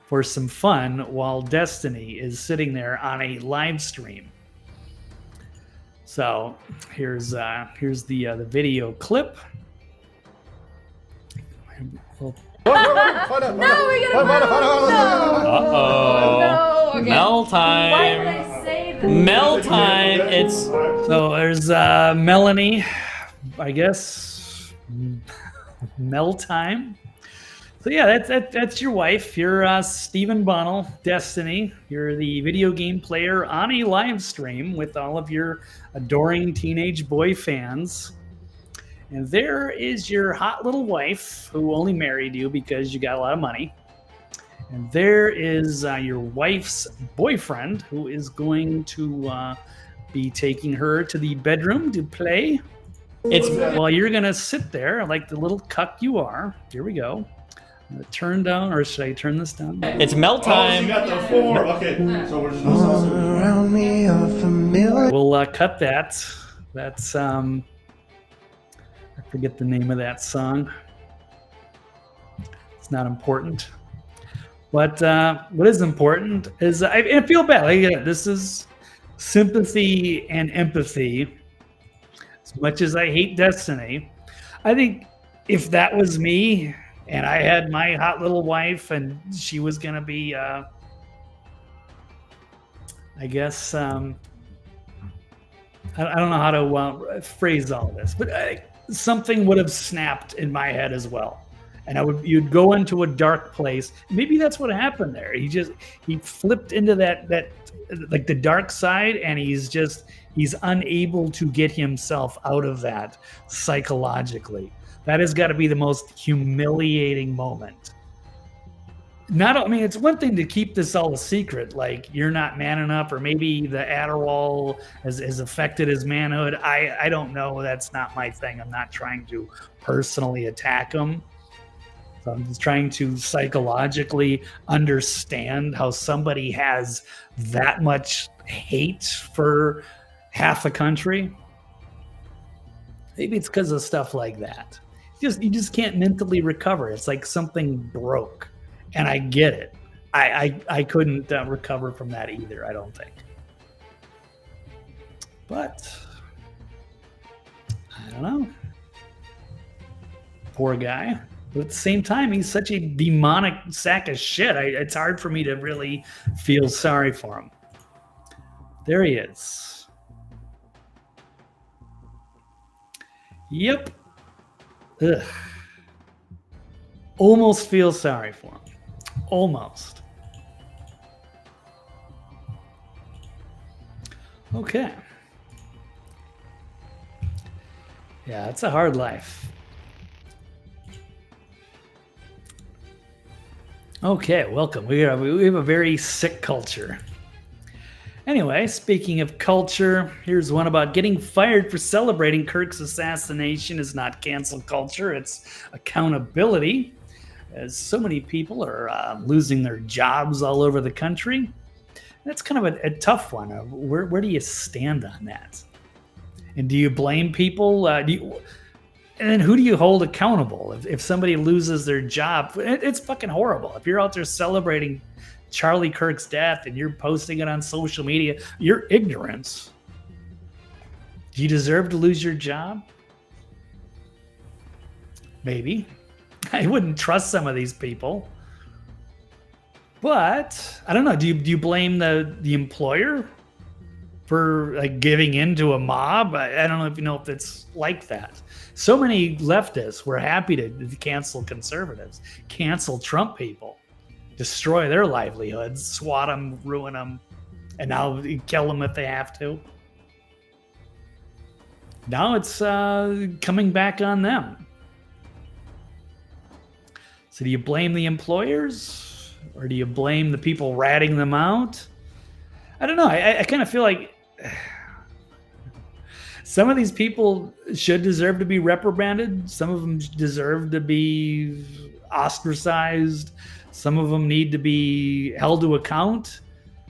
for some fun while Destiny is sitting there on a live stream. So here's the video clip. Uh-oh. Mel time. Why did I say that? Mel time. It's so there's Melanie, I guess. Mel time. So yeah, that's your wife. You're Stephen Bunnell, Destiny. You're the video game player on a live stream with all of your adoring teenage boy fans. And there is your hot little wife who only married you because you got a lot of money. And there is your wife's boyfriend who is going to be taking her to the bedroom to play. While you're going to sit there like the little cuck you are. Here we go. I'm gonna turn down, or should I turn this down? It's Mel time. Oh, you got the 4. Okay, so we're just around me are familiar. We'll cut that. That's I forget the name of that song. It's not important. But what is important is I feel bad. This is sympathy and empathy. As much as I hate Destiny, I think if that was me and I had my hot little wife and she was going to be, I guess, I don't know how to phrase all this, but something would have snapped in my head as well. And you'd go into a dark place. Maybe that's what happened there. He flipped into that like the dark side, and he's unable to get himself out of that psychologically. That has got to be the most humiliating moment. It's one thing to keep this all a secret, like you're not man enough, or maybe the Adderall has affected his manhood. I don't know. That's not my thing. I'm not trying to personally attack him. So I'm just trying to psychologically understand how somebody has that much hate for half a country. Maybe it's because of stuff like that. You just can't mentally recover. It's like something broke, and I get it. I couldn't recover from that either, I don't think. But I don't know. Poor guy. But at the same time, he's such a demonic sack of shit. It's hard for me to really feel sorry for him. There he is. Yep. Ugh. Almost feel sorry for him. Almost. Okay. Yeah, it's a hard life. Okay, welcome. We have a very sick culture. Anyway, speaking of culture, here's one about getting fired for celebrating Kirk's assassination is not cancel culture, it's accountability. As so many people are losing their jobs all over the country. That's kind of a tough one. Where do you stand on that? And do you blame people? And then who do you hold accountable? If somebody loses their job, it's fucking horrible. If you're out there celebrating Charlie Kirk's death and you're posting it on social media, you're ignorance. Do you deserve to lose your job? Maybe. I wouldn't trust some of these people. But I don't know. Do you blame the employer for giving in to a mob? I don't know if it's like that. So many leftists were happy to cancel conservatives, cancel Trump people, destroy their livelihoods, swat them, ruin them, and now kill them if they have to. now it's coming back on them. So do you blame the employers, or do you blame the people ratting them out? I don't know. I kind of feel like some of these people should deserve to be reprimanded. Some of them deserve to be ostracized. Some of them need to be held to account.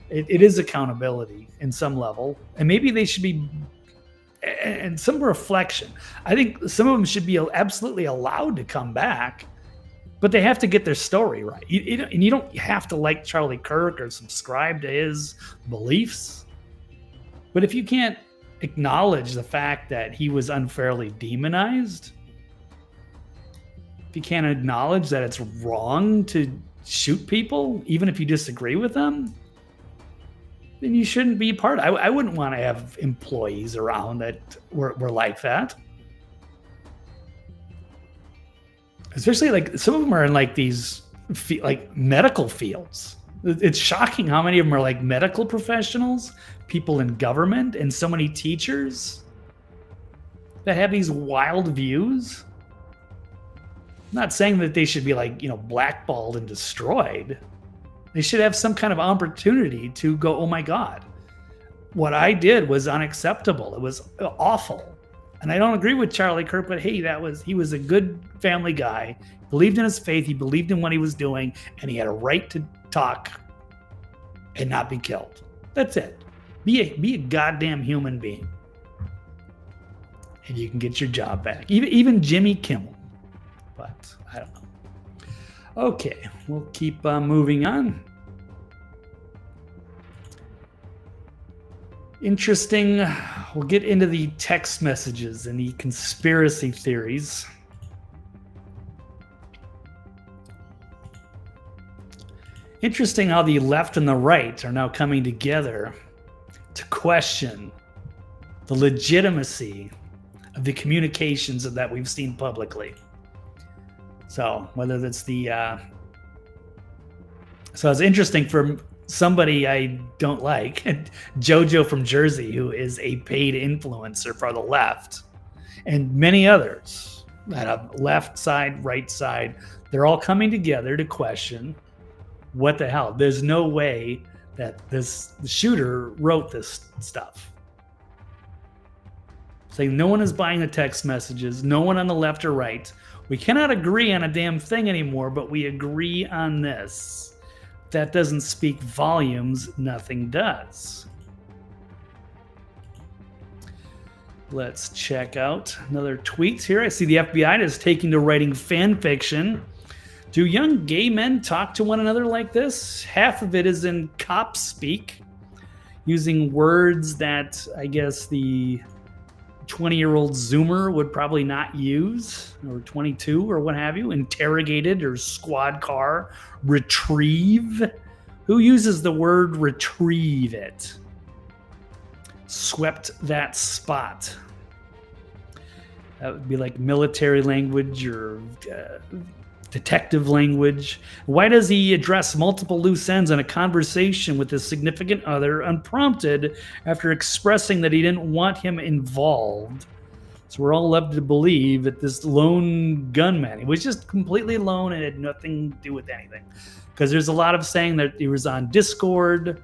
It is accountability in some level. And maybe they should be, and some reflection. I think some of them should be absolutely allowed to come back, but they have to get their story right. And you don't have to like Charlie Kirk or subscribe to his beliefs. But if you can't acknowledge the fact that he was unfairly demonized, if you can't acknowledge that it's wrong to shoot people, even if you disagree with them, then you shouldn't be part of it. I wouldn't want to have employees around that were like that. Especially like some of them are in like these like medical fields. It's shocking how many of them are like medical professionals, people in government, and so many teachers that have these wild views. I'm not saying that they should be like, blackballed and destroyed. They should have some kind of opportunity to go, oh my God, what I did was unacceptable. It was awful. And I don't agree with Charlie Kirk, but hey, he was a good family guy. He believed in his faith. He believed in what he was doing, and he had a right to talk and not be killed. That's it. Be a goddamn human being, and you can get your job back. Even Jimmy Kimmel, but I don't know. Okay, we'll keep moving on. Interesting. We'll get into the text messages and the conspiracy theories. Interesting how the left and the right are now coming together to question the legitimacy of the communications that we've seen publicly. So whether that's so it's interesting for somebody I don't like, Jojo from Jersey, who is a paid influencer for the left, and many others that have left side, right side, they're all coming together to question what the hell. There's no way that the shooter wrote this stuff. Saying no one is buying the text messages, no one on the left or right. We cannot agree on a damn thing anymore, but we agree on this. That doesn't speak volumes, nothing does. Let's check out another tweet here. I see the FBI is taking to writing fan fiction. Do young gay men talk to one another like this? Half of it is in cop speak, using words that I guess the 20-year-old Zoomer would probably not use, or 22 or what have you. Interrogated or squad car. Retrieve. Who uses the word retrieve it? Swept that spot. That would be like military language or detective language. Why does he address multiple loose ends in a conversation with his significant other unprompted after expressing that he didn't want him involved? So we're all led to believe that this lone gunman, he was just completely alone and had nothing to do with anything. Because there's a lot of saying that he was on Discord,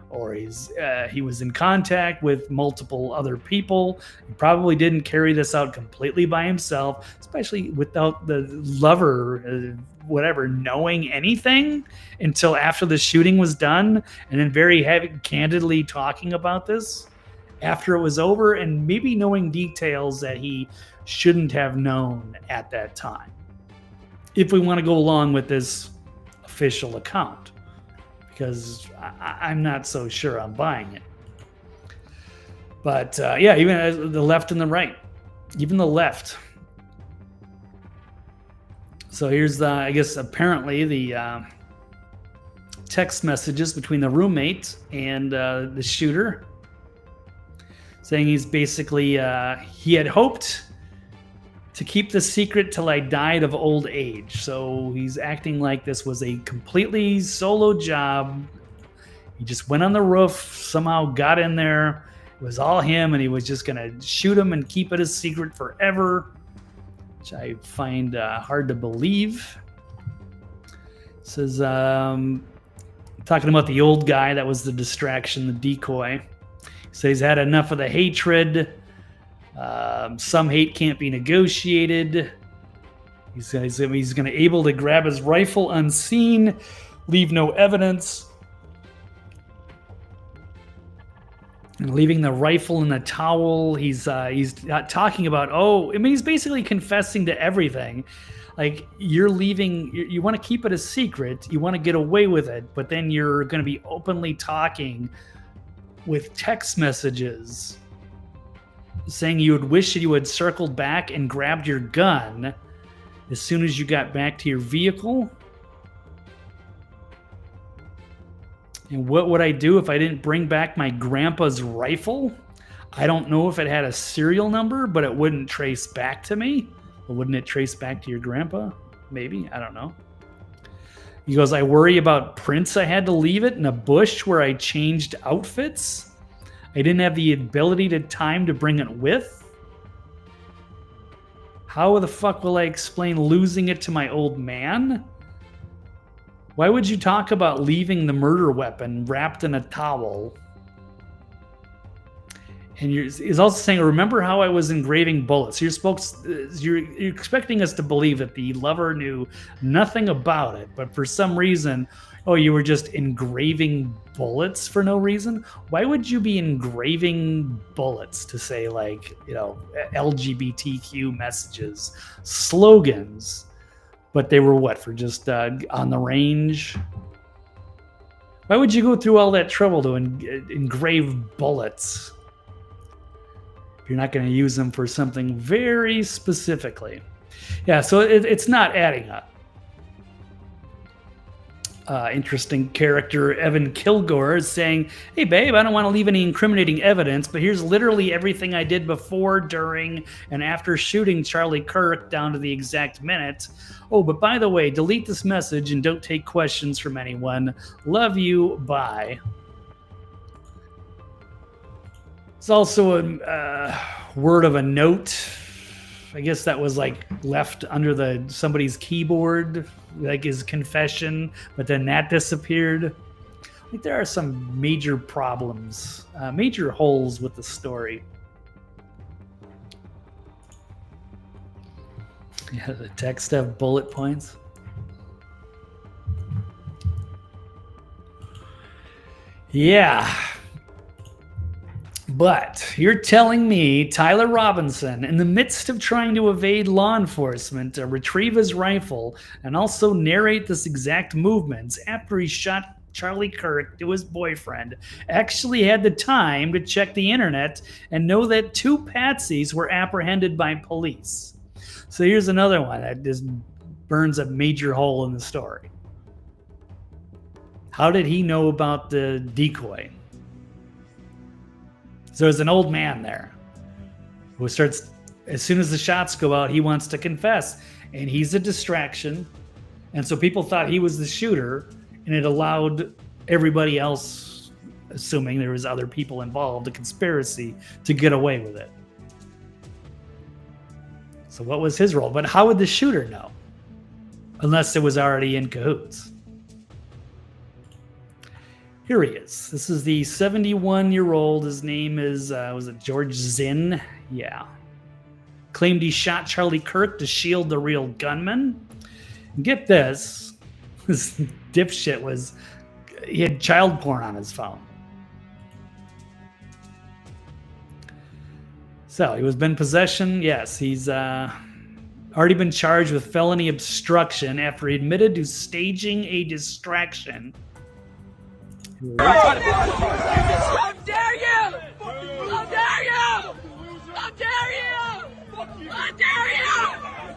or he was in contact with multiple other people. He probably didn't carry this out completely by himself, especially without the lover, whatever, knowing anything until after the shooting was done, and then very candidly talking about this after it was over, and maybe knowing details that he shouldn't have known at that time. If we want to go along with this official account. Because I'm not so sure I'm buying it. But yeah, even the left and the right, even the left. So here's I guess apparently the text messages between the roommate and the shooter, saying he's basically he had hoped to keep the secret till I died of old age. So he's acting like this was a completely solo job. He just went on the roof, somehow got in there, It was all him, and he was just going to shoot him and keep it a secret forever, which I find hard to believe. It says, talking about the old guy that was the distraction, the decoy. So he's had enough of the hatred. Some hate can't be negotiated. He's going to able to grab his rifle unseen, leave no evidence. And leaving the rifle in the towel. He's talking about, he's basically confessing to everything. Like, you're leaving, you want to keep it a secret, you want to get away with it, but then you're going to be openly talking with text messages saying you would wish that you had circled back and grabbed your gun as soon as you got back to your vehicle. And what would I do if I didn't bring back my grandpa's rifle? I don't know if it had a serial number, but it wouldn't trace back to me. Or wouldn't it trace back to your grandpa? Maybe, I don't know. He goes, I worry about prints. I had to leave it in a bush where I changed outfits. I didn't have the ability to time to bring it with. How the fuck will I explain losing it to my old man? Why would you talk about leaving the murder weapon wrapped in a towel? And he's also saying, remember how I was engraving bullets. You're expecting us to believe that the lover knew nothing about it, but for some reason, you were just engraving bullets for no reason? Why would you be engraving bullets to say, like, LGBTQ messages, slogans? But they were what, for just on the range? Why would you go through all that trouble to engrave bullets? You're not going to use them for something very specifically. Yeah, so it's not adding up. Interesting character Evan Kilgore is saying, hey babe, I don't want to leave any incriminating evidence, but here's literally everything I did before, during, and after shooting Charlie Kirk down to the exact minute. Oh, but by the way, delete this message and don't take questions from anyone. Love you, bye. It's also a word of a note. I guess that was like left under somebody's keyboard, like his confession, but then that disappeared. Like, there are some major problems, major holes with the story. Yeah, the text have bullet points. Yeah. But you're telling me Tyler Robinson, in the midst of trying to evade law enforcement, retrieve his rifle, and also narrate this exact movements after he shot Charlie Kirk to his boyfriend, actually had the time to check the internet and know that 2 patsies were apprehended by police. So here's another one that just burns a major hole in the story. How did he know about the decoy? So there's an old man there who starts, as soon as the shots go out, he wants to confess, and he's a distraction. And so people thought he was the shooter, and it allowed everybody else, assuming there was other people involved, a conspiracy, to get away with it. So what was his role? But how would the shooter know? Unless it was already in cahoots. Here he is. This is the 71-year-old. His name is, was it George Zinn? Yeah. Claimed he shot Charlie Kirk to shield the real gunman. And get this. This dipshit he had child porn on his phone. So he was in possession. Yes, he's already been charged with felony obstruction after he admitted to staging a distraction. How dare you! How dare you! How dare you! How dare you!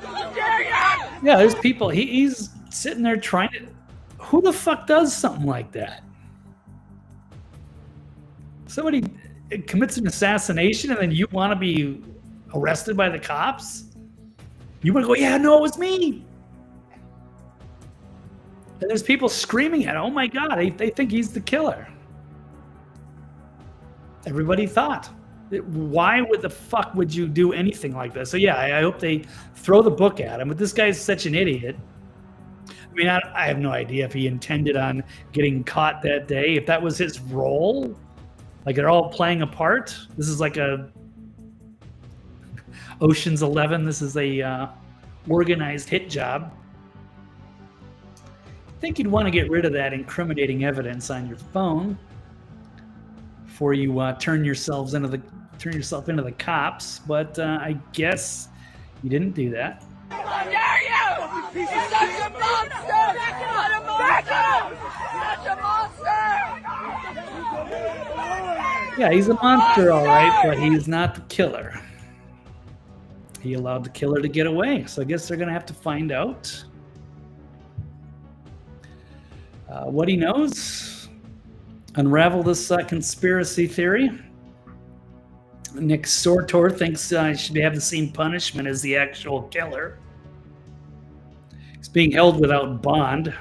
How dare you! Yeah, there's people. He's sitting there trying to. Who the fuck does something like that? Somebody commits an assassination and then you want to be arrested by the cops? You want to go, yeah, no, it was me. And there's people screaming at him, oh my God, they think he's the killer. everybody thought. Why would the fuck would you do anything like this? So yeah, I hope they throw the book at him. But this guy's such an idiot. I mean, I have no idea if he intended on getting caught that day. If that was his role, like they're all playing a part. This is like a Ocean's 11. This is a organized hit job. I think you'd want to get rid of that incriminating evidence on your phone before you turn yourself into the cops. But I guess you didn't do that. How dare you! He's such a monster! Let him back up! Such a monster! Yeah, he's a monster, all right, but he's not the killer. He allowed the killer to get away, so I guess they're going to have to find out what he knows, unravel this conspiracy theory. Nick Sortor thinks he should have the same punishment as the actual killer. He's being held without bond.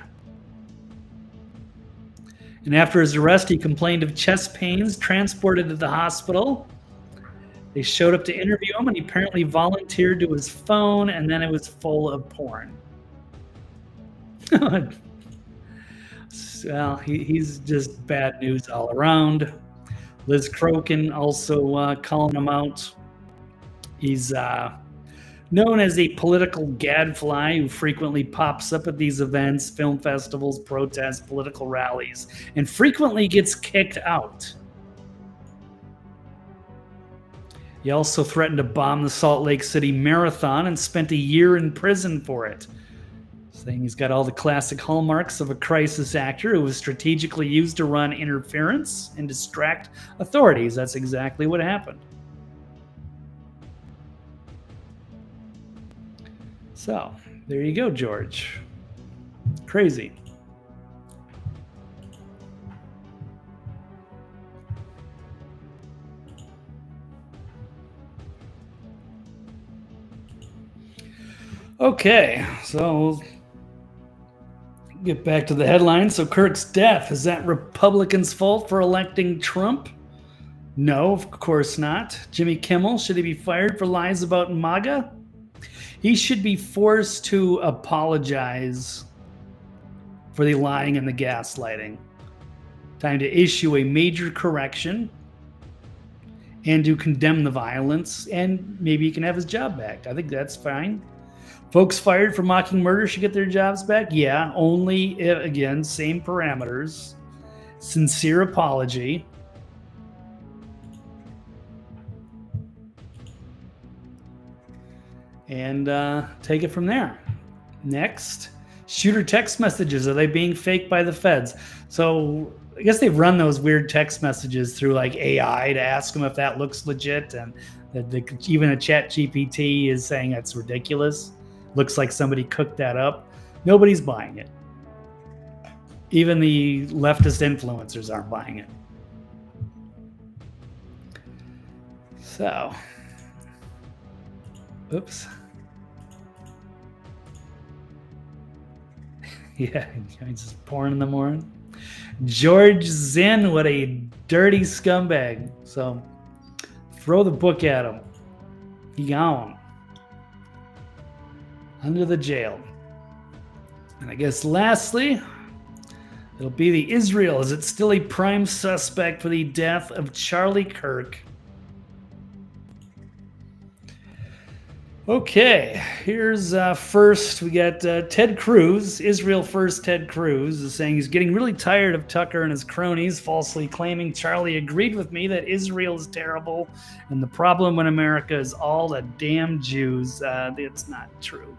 And after his arrest, he complained of chest pains, transported to the hospital. They showed up to interview him, and he apparently volunteered to his phone, and then it was full of porn. Well, he's just bad news all around. Liz Crokin also calling him out. He's known as a political gadfly who frequently pops up at these events, film festivals, protests, political rallies, and frequently gets kicked out. He also threatened to bomb the Salt Lake City Marathon and spent a year in prison for it, saying he's got all the classic hallmarks of a crisis actor who was strategically used to run interference and distract authorities. That's exactly what happened. So, there you go, George. Crazy. Okay, so we'll get back to the headlines. So Kirk's death, is that Republicans' fault for electing Trump? No, of course not. Jimmy Kimmel, should he be fired for lies about MAGA? He should be forced to apologize for the lying and the gaslighting. Time to issue a major correction and to condemn the violence, and maybe he can have his job back. I think that's fine. Folks fired for mocking murder should get their jobs back? Yeah, only if, again, same parameters. Sincere apology. And take it from there. Next, shooter text messages. Are they being faked by the feds? So I guess they've run those weird text messages through like AI to ask them if that looks legit. And even a chat GPT is saying that's ridiculous. Looks like somebody cooked that up. Nobody's buying it. Even the leftist influencers aren't buying it. So, oops. Yeah, he's just pouring in the morning. George Zinn, what a dirty scumbag. So, throw the book at him. He gone. Under the jail. And I guess lastly, it'll be the Israel. Is it still a prime suspect for the death of Charlie Kirk? Okay, here's first we got Ted Cruz. Israel First Ted Cruz is saying he's getting really tired of Tucker and his cronies falsely claiming Charlie agreed with me that Israel is terrible and the problem in America is all the damn Jews. It's not true.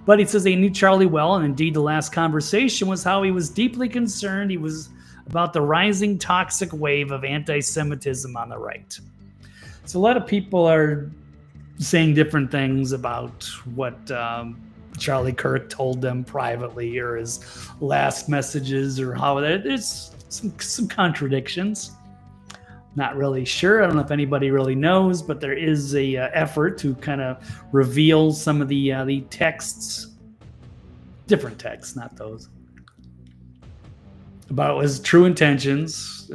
But he says they knew Charlie well, and indeed the last conversation was how he was deeply concerned. He was about the rising toxic wave of anti-Semitism on the right. So a lot of people are saying different things about what Charlie Kirk told them privately or his last messages or how there's some contradictions. Not really sure. I don't know if anybody really knows, but there is a effort to kind of reveal some of the texts, different texts, not those. about his true intentions,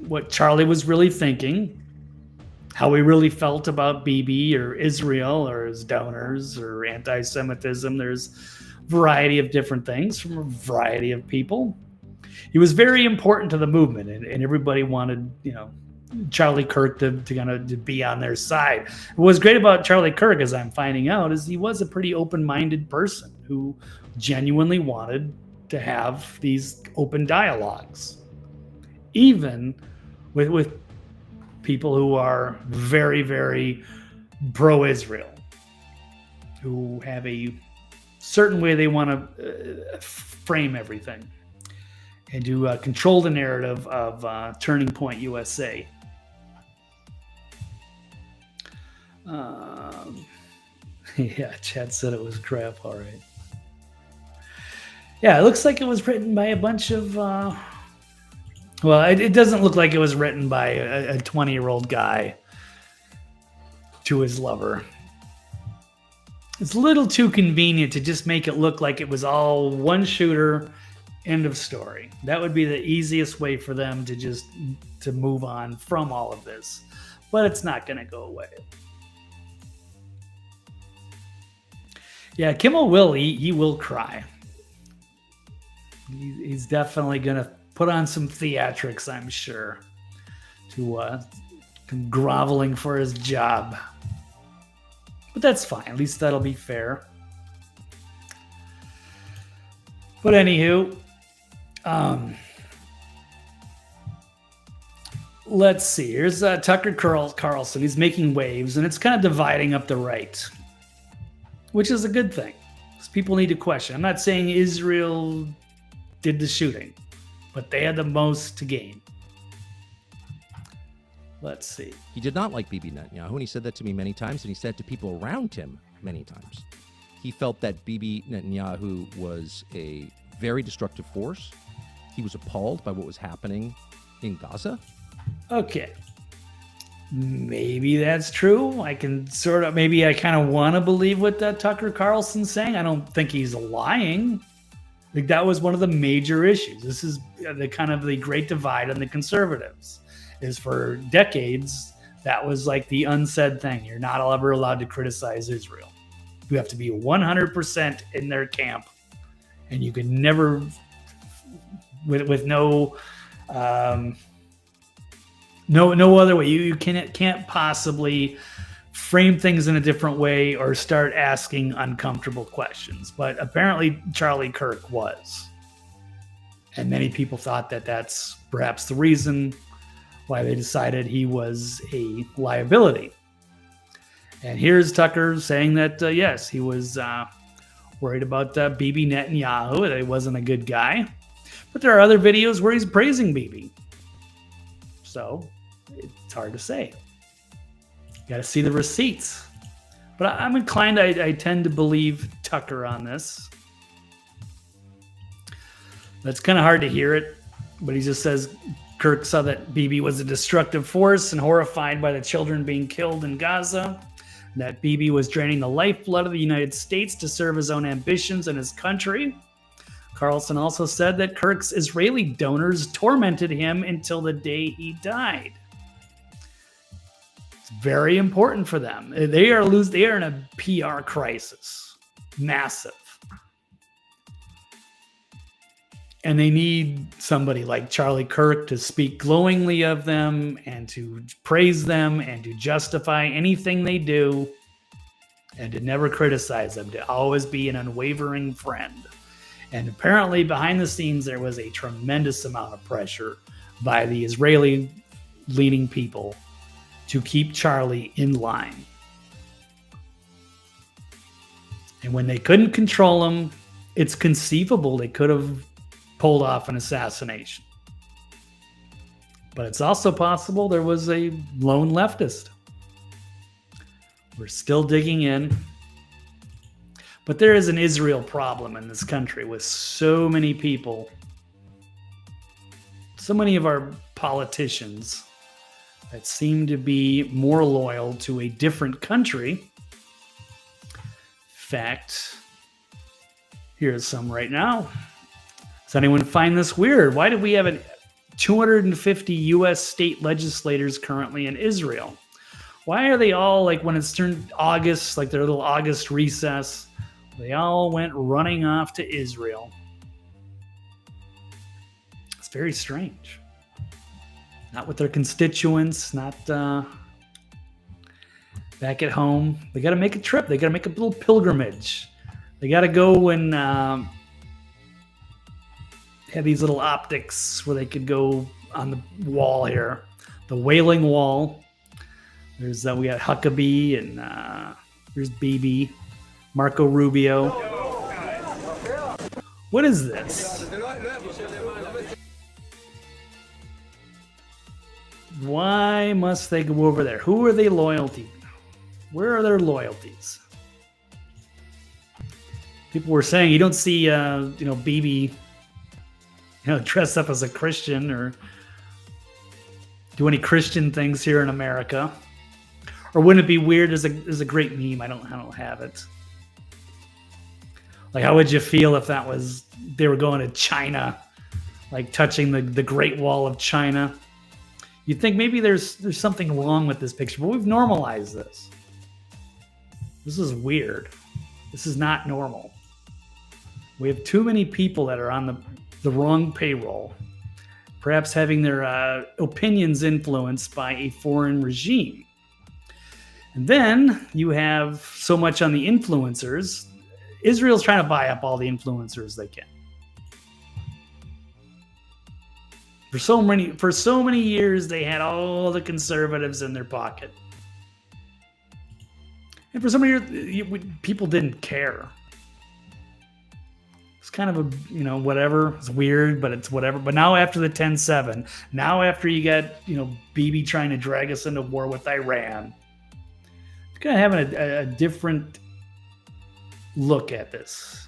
what Charlie was really thinking, how he really felt about Bibi or Israel or his donors or anti-Semitism. There's a variety of different things from a variety of people. He was very important to the movement, and everybody wanted, Charlie Kirk to be on their side. What was great about Charlie Kirk, as I'm finding out, is he was a pretty open-minded person who genuinely wanted to have these open dialogues, even with people who are very, very pro-Israel, who have a certain way they want to frame everything and to control the narrative of Turning Point USA. Yeah, Chad said it was crap. All right. Yeah, it looks like it was written by a bunch of... it doesn't look like it was written by a 20-year-old guy to his lover. It's a little too convenient to just make it look like it was all one shooter, end of story. That would be the easiest way for them to move on from all of this. But it's not going to go away. Yeah, Kimmel will. He will cry. He's definitely going to put on some theatrics, I'm sure, to groveling for his job. But that's fine. At least that'll be fair. But anywho, let's see. Here's Tucker Carlson. He's making waves, and it's kind of dividing up the right, which is a good thing. Because people need to question. I'm not saying Israel did the shooting, but they had the most to gain. Let's see. He did not like Bibi Netanyahu, and he said that to me many times, and he said to people around him many times. He felt that Bibi Netanyahu was a very destructive force. He was appalled by what was happening in Gaza. Okay. Maybe that's true. I can maybe I kind of want to believe what Tucker Carlson's saying. I don't think he's lying. I think that was one of the major issues. This is the great divide on the conservatives. Is for decades, that was like the unsaid thing. You're not ever allowed to criticize Israel. You have to be 100% in their camp, and you can never, with no other way. You can't possibly frame things in a different way or start asking uncomfortable questions. But apparently Charlie Kirk was. And many people thought that that's perhaps the reason why they decided he was a liability. And here's Tucker saying that, yes, he was worried about Bibi Netanyahu, that he wasn't a good guy. But there are other videos where he's praising Bibi. So it's hard to say. You got to see the receipts. But I'm inclined, I tend to believe Tucker on this. It's kind of hard to hear it, but he just says Kirk saw that Bibi was a destructive force and horrified by the children being killed in Gaza. That Bibi was draining the lifeblood of the United States to serve his own ambitions and his country. Carlson also said that Kirk's Israeli donors tormented him until the day he died. It's very important for them. They are in a PR crisis. Massive. And they need somebody like Charlie Kirk to speak glowingly of them and to praise them and to justify anything they do and to never criticize them, to always be an unwavering friend. And apparently behind the scenes, there was a tremendous amount of pressure by the Israeli leading people to keep Charlie in line. And when they couldn't control him, it's conceivable they could have pulled off an assassination. But it's also possible there was a lone leftist. We're still digging in. But there is an Israel problem in this country with so many people, so many of our politicians that seem to be more loyal to a different country. In fact, here's some right now. Does anyone find this weird? Why do we have 250 U.S. state legislators currently in Israel? Why are they all, like, when it's turned August, like their little August recess, they all went running off to Israel? It's very strange. Not with their constituents, not back at home. They got to make a trip. They got to make a little pilgrimage. They got to go and have these little optics where they could go on the wall here. The Wailing Wall. There's we got Huckabee and there's Bibi, Marco Rubio. What is this? Why must they go over there? Who are they loyal to? Where are their loyalties? People were saying you don't see, Bibi, dress up as a Christian or do any Christian things here in America. Or wouldn't it be weird? There's a great meme. I don't have it. Like, how would you feel if they were going to China, like touching the Great Wall of China? You'd think maybe there's something wrong with this picture, but we've normalized this. This is weird. This is not normal. We have too many people that are on the wrong payroll, perhaps having their opinions influenced by a foreign regime. And then you have so much on the influencers. Israel's trying to buy up all the influencers they can. For so many years, they had all the conservatives in their pocket. And for so many years, people didn't care. It's kind of a, whatever. It's weird, but it's whatever. But now after the 10-7, now after you got, Bibi trying to drag us into war with Iran, it's kind of having a different look at this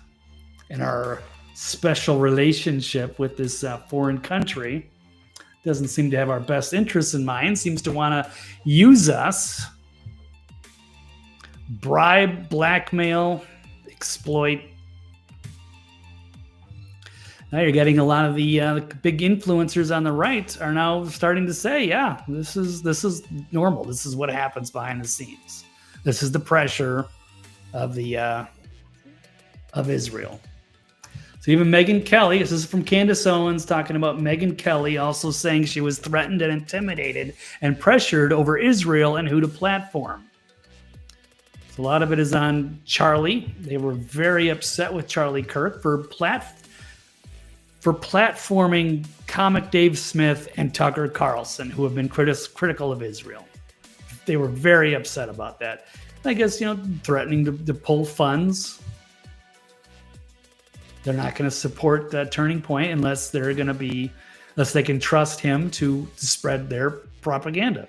and our special relationship with this foreign country. Doesn't seem to have our best interests in mind, seems to want to use us, bribe, blackmail, exploit. Now you're getting a lot of the big influencers on the right are now starting to say, yeah, this is normal. This is what happens behind the scenes. This is the pressure of of Israel. So even Megyn Kelly, this is from Candace Owens talking about Megyn Kelly also saying she was threatened and intimidated and pressured over Israel and who to platform. So a lot of it is on Charlie. They were very upset with Charlie Kirk for platforming comic Dave Smith and Tucker Carlson, who have been critical of Israel. They were very upset about that. I guess, threatening to pull funds. They're not going to support Turning Point unless they can trust him to spread their propaganda.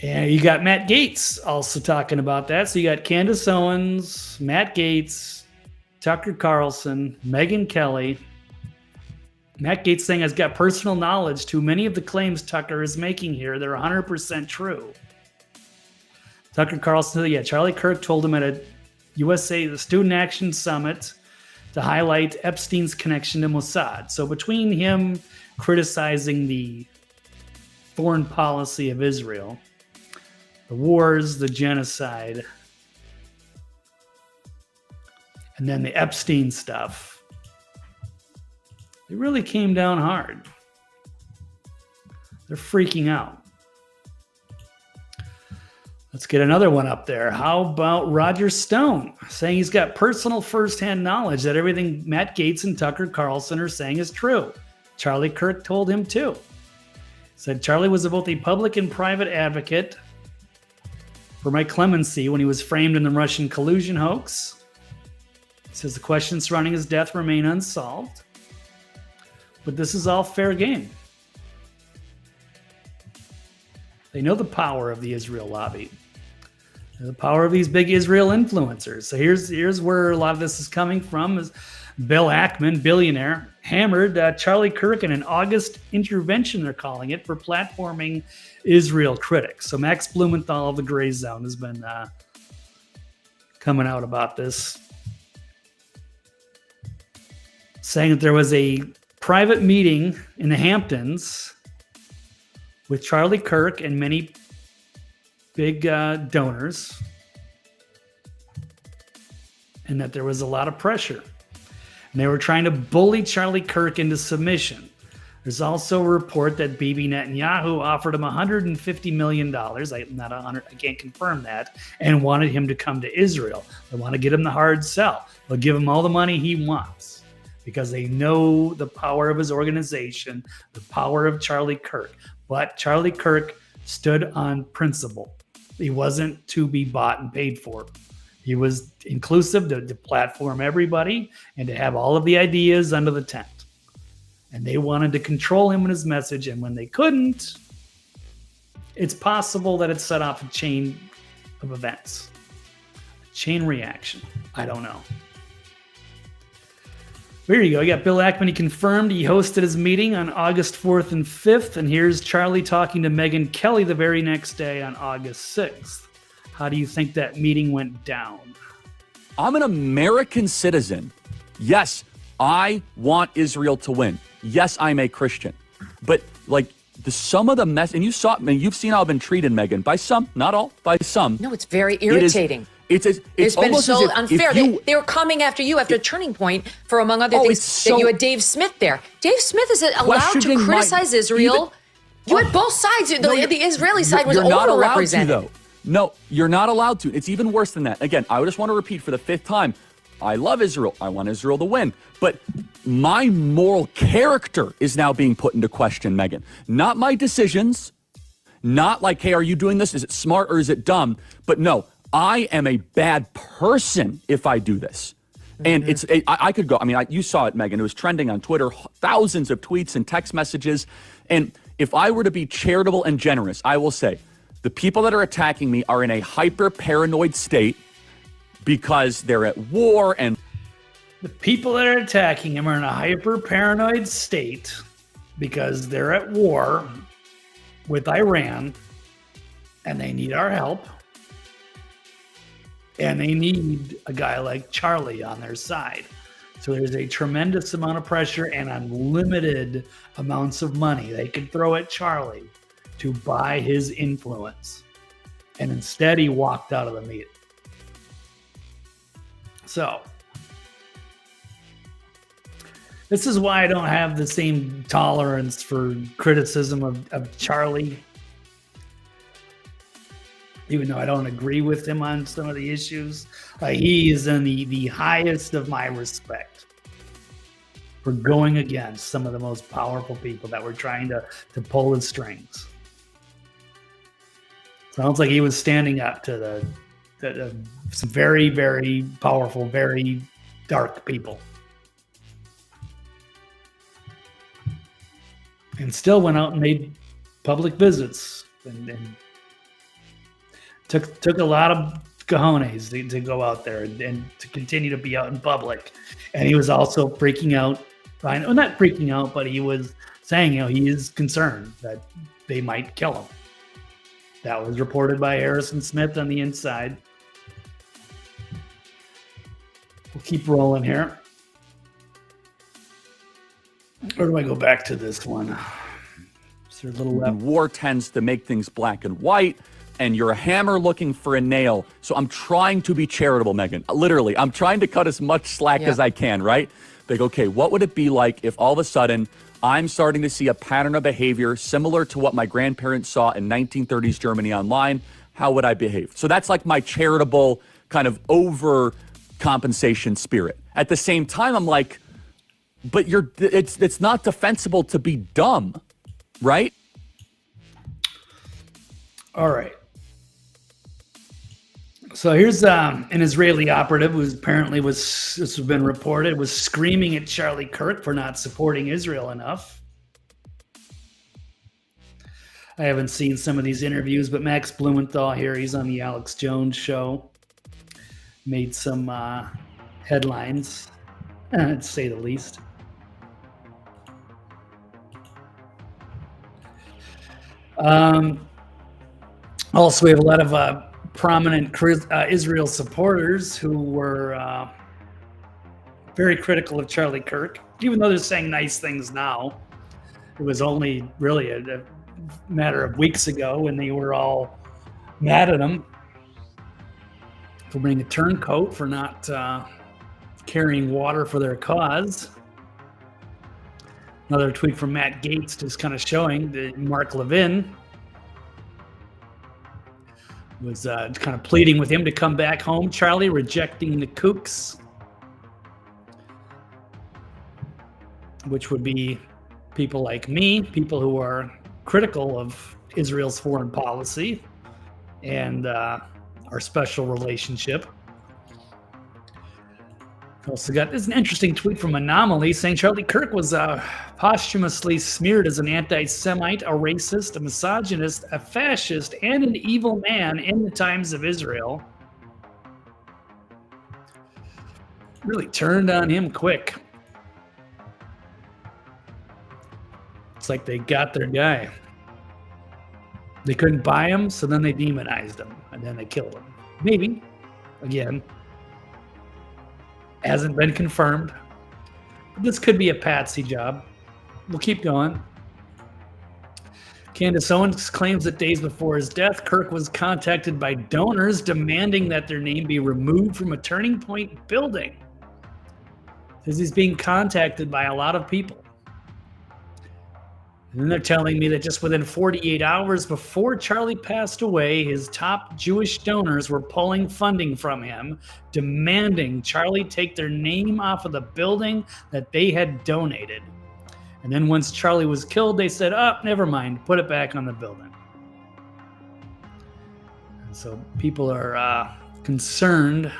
And you got Matt Gaetz also talking about that. So you got Candace Owens, Matt Gaetz, Tucker Carlson, Megyn Kelly. Matt Gaetz saying has got personal knowledge to many of the claims Tucker is making here. They're 100% true. Tucker Carlson said, yeah, Charlie Kirk told him at a USA, the Student Action Summit, to highlight Epstein's connection to Mossad. So between him criticizing the foreign policy of Israel, the wars, the genocide, and then the Epstein stuff, they really came down hard. They're freaking out. Let's get another one up there. How about Roger Stone saying he's got personal firsthand knowledge that everything Matt Gaetz and Tucker Carlson are saying is true. Charlie Kirk told him too. Said Charlie was both a public and private advocate for my clemency when he was framed in the Russian collusion hoax. He says the questions surrounding his death remain unsolved. But this is all fair game. They know the power of the Israel lobby. The power of these big Israel influencers. So here's where a lot of this is coming from. Is Bill Ackman, billionaire, hammered Charlie Kirk in an August intervention, they're calling it, for platforming Israel critics. So Max Blumenthal of the Gray Zone has been coming out about this. saying that there was a private meeting in the Hamptons with Charlie Kirk and many big donors, and that there was a lot of pressure. And they were trying to bully Charlie Kirk into submission. There's also a report that Bibi Netanyahu offered him $150 million. I can't confirm that, and wanted him to come to Israel. They want to get him the hard sell. They'll give him all the money he wants because they know the power of his organization, the power of Charlie Kirk. But Charlie Kirk stood on principle. He wasn't to be bought and paid for. He was inclusive to platform everybody and to have all of the ideas under the tent. And they wanted to control him and his message. And when they couldn't, it's possible that it set off a chain of events. A chain reaction. I don't know. There you go. You got Bill Ackman. He confirmed he hosted his meeting on August 4th and 5th. And here's Charlie talking to Megyn Kelly the very next day on August 6th. How do you think that meeting went down? I'm an American citizen. Yes, I want Israel to win. Yes, I'm a Christian. But like some of the mess, and you've seen how I've been treated, Megyn, by some, not all, by some. No, it's very irritating. It's been almost so as if unfair. They were coming after you after Turning Point for, among other things, that you had Dave Smith there. Dave Smith is allowed to criticize Israel. You had both sides. The Israeli side was overrepresented. Though. No, you're not allowed to. It's even worse than that. Again, I just want to repeat for the 5th time. I love Israel. I want Israel to win. But my moral character is now being put into question, Megyn. Not my decisions. Not like, hey, are you doing this? Is it smart or is it dumb? But no, I am a bad person if I do this. And I could go. I mean, you saw it, Megyn. It was trending on Twitter, thousands of tweets and text messages. And if I were to be charitable and generous, I will say the people that are attacking me are in a hyper-paranoid state because they're at war and... The people that are attacking him are in a hyper-paranoid state because they're at war with Iran and they need our help. And they need a guy like Charlie on their side. So there's a tremendous amount of pressure and unlimited amounts of money they could throw at Charlie to buy his influence. And instead, he walked out of the meeting. So this is why I don't have the same tolerance for criticism of Charlie. Even though I don't agree with him on some of the issues, he is in the highest of my respect for going against some of the most powerful people that were trying to pull his strings. Sounds like he was standing up to some very, very powerful, very dark people. And still went out and made public visits and took a lot of cojones to go out there and to continue to be out in public. And he was also freaking out. Well, not freaking out, but he was saying, he is concerned that they might kill him. That was reported by Harrison Smith on the inside. We'll keep rolling here. Or do I go back to this one? Is there a little left? War tends to make things black and white, and you're a hammer looking for a nail. So I'm trying to be charitable, Megyn. Literally, I'm trying to cut as much slack as I can, right? Like, okay, what would it be like if all of a sudden I'm starting to see a pattern of behavior similar to what my grandparents saw in 1930s Germany online? How would I behave? So that's like my charitable kind of overcompensation spirit. At the same time, I'm like, but it's not defensible to be dumb, right? All right. So here's an Israeli operative who apparently this has been reported, was screaming at Charlie Kirk for not supporting Israel enough. I haven't seen some of these interviews, but Max Blumenthal here, he's on the Alex Jones show, made some headlines, to say the least. Also, we have a lot of prominent Israel supporters who were very critical of Charlie Kirk Even though they're saying nice things now, it was only really a matter of weeks ago when they were all mad at him for being a turncoat, for not carrying water for their cause. Another tweet from Matt Gaetz just kind of showing that Mark Levin was kind of pleading with him to come back home. Charlie rejecting the kooks, which would be people like me, people who are critical of Israel's foreign policy and our special relationship. Also got this is an interesting tweet from Anomaly saying Charlie Kirk was posthumously smeared as an anti-Semite, a racist, a misogynist, a fascist, and an evil man in the times of Israel. Really turned on him quick. It's like they got their guy. They couldn't buy him, so then they demonized him, and then they killed him. Maybe. Again. Hasn't been confirmed. But this could be a patsy job. We'll keep going. Candace Owens claims that days before his death, Kirk was contacted by donors demanding that their name be removed from a Turning Point building. Says he's being contacted by a lot of people. And then they're telling me that just within 48 hours before Charlie passed away, his top Jewish donors were pulling funding from him, demanding Charlie take their name off of the building that they had donated. And then once Charlie was killed, they said, oh, never mind, put it back on the building. And so people are concerned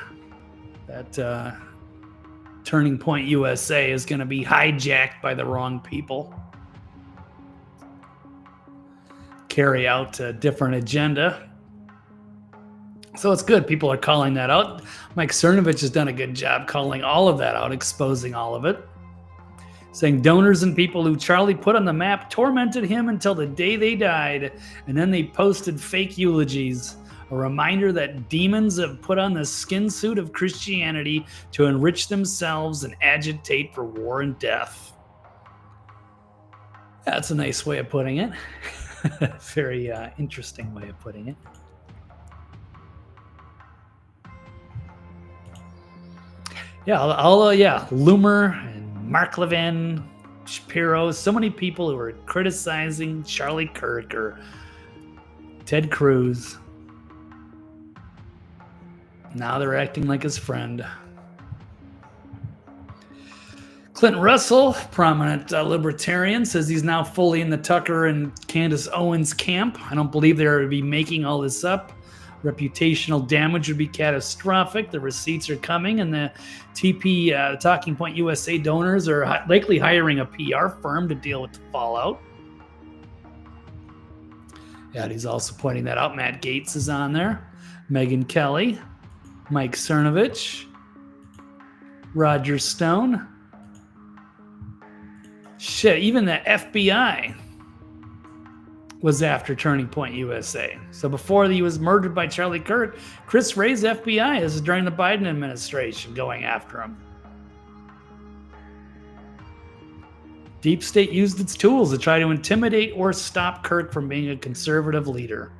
that Turning Point USA is going to be hijacked by the wrong people. Carry out a different agenda. So it's good. People are calling that out. Mike Cernovich has done a good job calling all of that out, exposing all of it. Saying donors and people who Charlie put on the map tormented him until the day they died, and then they posted fake eulogies. A reminder that demons have put on the skin suit of Christianity to enrich themselves and agitate for war and death. That's a nice way of putting it. Very interesting way of putting it. Yeah, Loomer and Mark Levin, Shapiro, so many people who are criticizing Charlie Kirk or Ted Cruz. Now they're acting like his friend. Clinton Russell, prominent libertarian, says he's now fully in the Tucker and Candace Owens camp. I don't believe they would be making all this up. Reputational damage would be catastrophic. The receipts are coming, and the TP, Talking Point USA donors are likely hiring a PR firm to deal with the fallout. Yeah, he's also pointing that out. Matt Gaetz is on there. Megyn Kelly, Mike Cernovich, Roger Stone. Shit, even the FBI was after Turning Point USA. So before he was murdered by Charlie Kirk, Chris Wray's FBI, this is during the Biden administration, going after him. Deep State used its tools to try to intimidate or stop Kirk from being a conservative leader.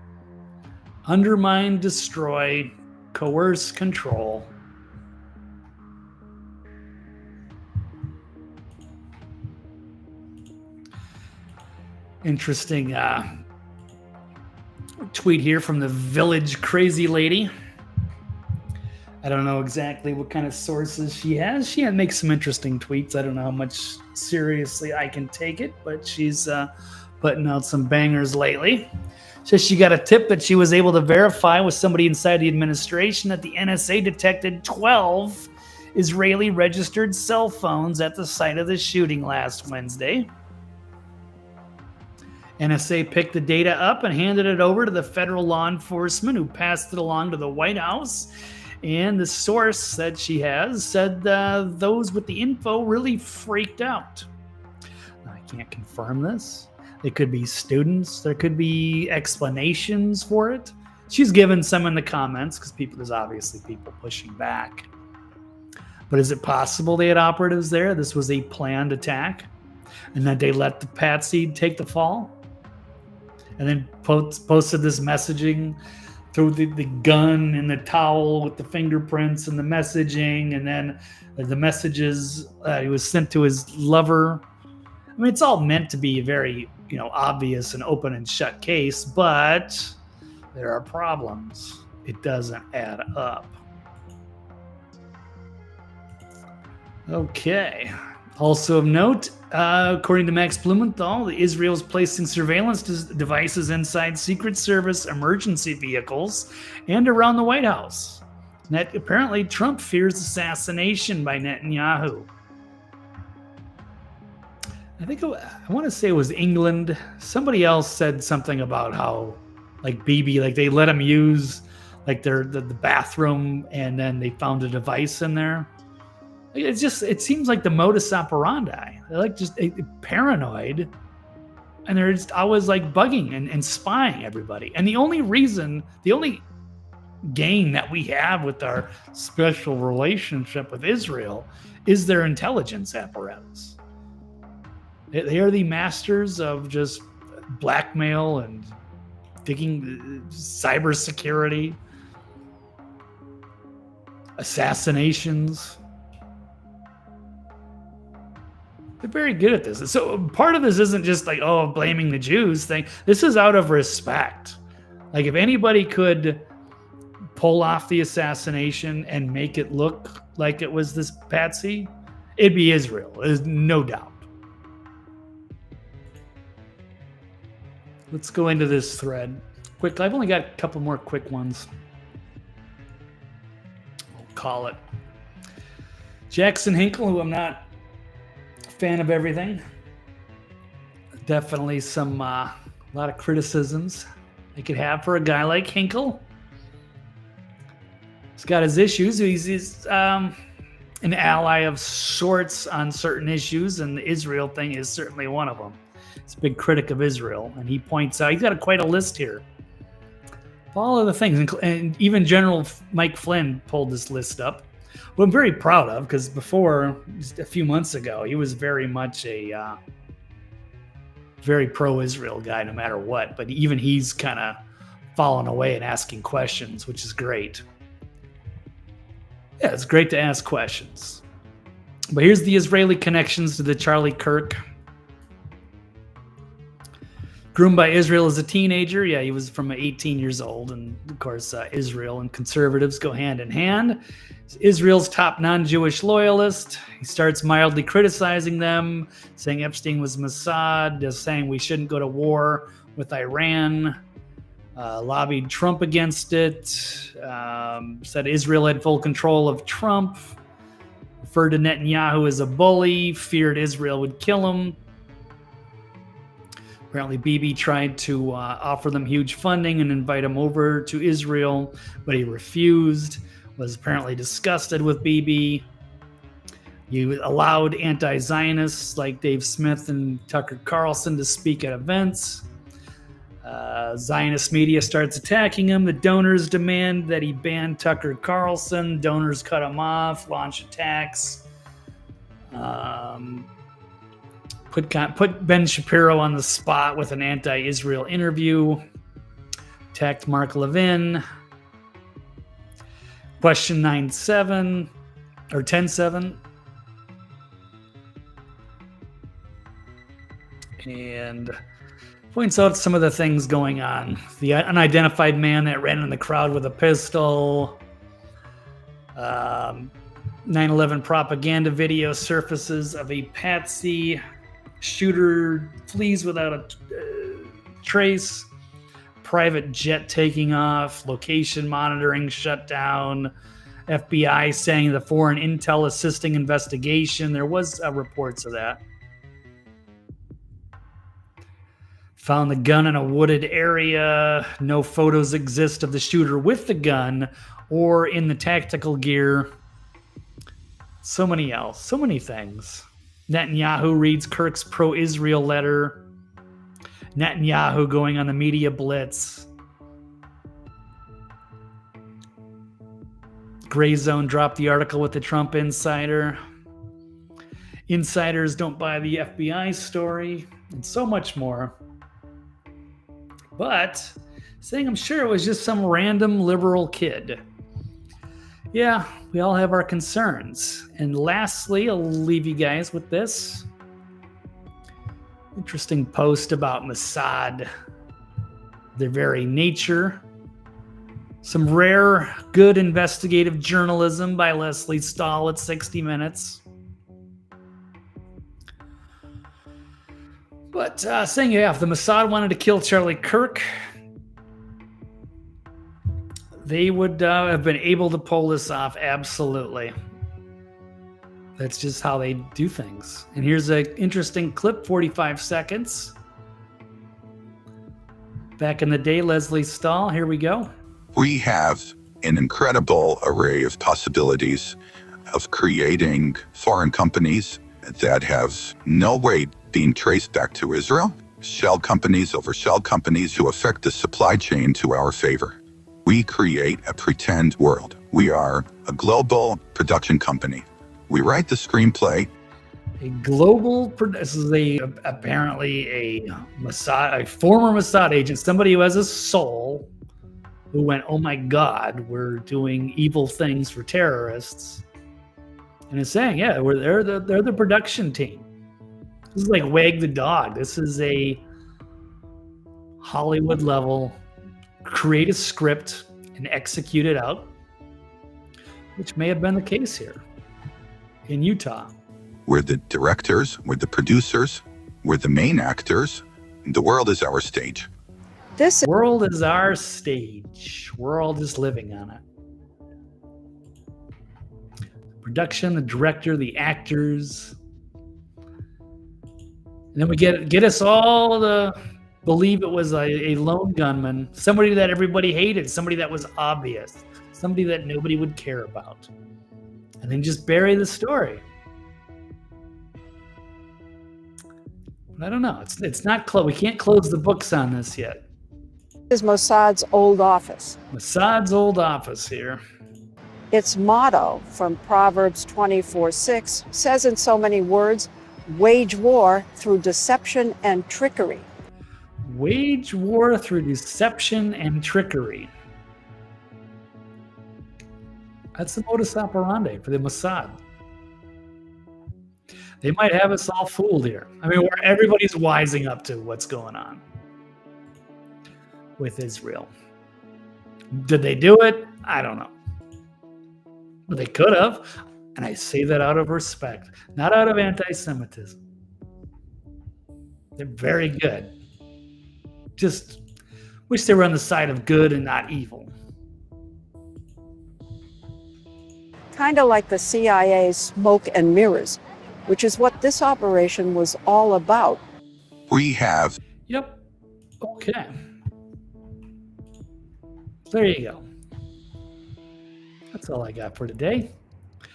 Undermine, destroy, coerce, control. Interesting tweet here from the Village Crazy Lady. I don't know exactly what kind of sources she has. She makes some interesting tweets. I don't know how much seriously I can take it, but she's putting out some bangers lately. Says she got a tip that she was able to verify with somebody inside the administration that the NSA detected 12 Israeli registered cell phones at the site of the shooting last Wednesday. NSA picked the data up and handed it over to the federal law enforcement, who passed it along to the White House. And the source that she has said those with the info really freaked out. I can't confirm this. It could be students. There could be explanations for it. She's given some in the comments because there's obviously people pushing back. But is it possible they had operatives there? This was a planned attack, and that they let the patsy take the fall, and then posted this messaging through the gun and the towel with the fingerprints and the messaging, and then the messages he was sent to his lover. I mean, it's all meant to be a very, obvious and open and shut case, but there are problems. It doesn't add up. Okay. Also of note, according to Max Blumenthal, Israel is placing surveillance devices inside Secret Service emergency vehicles and around the White House. And that apparently Trump fears assassination by Netanyahu. I want to say it was England. Somebody else said something about how, Bibi, they let him use the bathroom, and then they found a device in there. It seems like the modus operandi. They're just paranoid, and they're just always bugging and spying everybody. And the only gain that we have with our special relationship with Israel is their intelligence apparatus. They are the masters of just blackmail and digging cybersecurity, assassinations. They're very good at this. So part of this isn't just blaming the Jews thing. This is out of respect. If anybody could pull off the assassination and make it look like it was this patsy, it'd be Israel. There's no doubt. Let's go into this thread. Quick, I've only got a couple more quick ones. We'll call it. Jackson Hinkle, who I'm not a fan of everything. Definitely some, a lot of criticisms they could have for a guy like Hinkle. He's got his issues. He's an ally of sorts on certain issues, and the Israel thing is certainly one of them. He's a big critic of Israel, and he points out, he's got quite a list here. All of the things, and even General Mike Flynn pulled this list up, what I'm very proud of, because before, just a few months ago, he was very much a very pro-Israel guy no matter what, but even he's kind of fallen away and asking questions, which is great. Yeah, it's great to ask questions. But here's the Israeli connections to the Charlie Kirk. Groomed by Israel as a teenager. Yeah, he was from 18 years old. And of course, Israel and conservatives go hand in hand. He's Israel's top non-Jewish loyalist. He starts mildly criticizing them, saying Epstein was Mossad, saying we shouldn't go to war with Iran. Lobbied Trump against it. Said Israel had full control of Trump. Referred to Netanyahu as a bully. Feared Israel would kill him. Apparently, Bibi tried to offer them huge funding and invite him over to Israel, but he refused. Was apparently disgusted with Bibi. He allowed anti-Zionists like Dave Smith and Tucker Carlson to speak at events. Zionist media starts attacking him. The donors demand that he ban Tucker Carlson. Donors cut him off, launch attacks. Put Ben Shapiro on the spot with an anti-Israel interview. Attacked Mark Levin. Question 9-7 or 10-7. And points out some of the things going on. The unidentified man that ran in the crowd with a pistol. 9/11 propaganda video surfaces of a patsy. Shooter flees without a trace. Private jet taking off. Location monitoring shut down. FBI saying the foreign intel assisting investigation. There was reports of that. Found the gun in a wooded area. No photos exist of the shooter with the gun or in the tactical gear. So many things. Netanyahu reads Kirk's pro-Israel letter. Netanyahu going on the media blitz. Gray Zone dropped the article with the Trump insider. Insiders don't buy the FBI story, and so much more. But saying I'm sure it was just some random liberal kid. Yeah, we all have our concerns. And lastly, I'll leave you guys with this interesting post about Mossad, their very nature. Some rare, good investigative journalism by Leslie Stahl at 60 Minutes. But saying, yeah, if the Mossad wanted to kill Charlie Kirk, they would have been able to pull this off, absolutely. That's just how they do things. And here's an interesting clip, 45 seconds. Back in the day, Leslie Stahl, here we go. We have an incredible array of possibilities of creating foreign companies that have no way being traced back to Israel, shell companies over shell companies who affect the supply chain to our favor. We create a pretend world. We are a global production company. We write the screenplay. A global, this is apparently a former Mossad agent, somebody who has a soul, who went, oh my God, we're doing evil things for terrorists. And is saying, yeah, they're the production team. This is like Wag the Dog. This is a Hollywood level, create a script and execute it out, which may have been the case here in Utah. We're the directors, we're the producers, we're the main actors. The world is our stage. This world is our stage. We're all just living on it. The production, the director, the actors. And then we get us all to believe it was a lone gunman, somebody that everybody hated, somebody that was obvious, somebody that nobody would care about. And then just bury the story. But I don't know. It's not closed. We can't close the books on this yet. Is Mossad's old office. Mossad's old office here. Its motto from Proverbs 24:6 says in so many words, wage war through deception and trickery. Wage war through deception and trickery. That's the modus operandi for the Mossad. They might have us all fooled here. I mean, where everybody's wising up to what's going on with Israel. Did they do it? I don't know. But they could have. And I say that out of respect, not out of anti-Semitism. They're very good. Just wish they were on the side of good and not evil. Kind of like the CIA's smoke and mirrors, which is what this operation was all about. We have. Yep. Okay. There you go. That's all I got for today.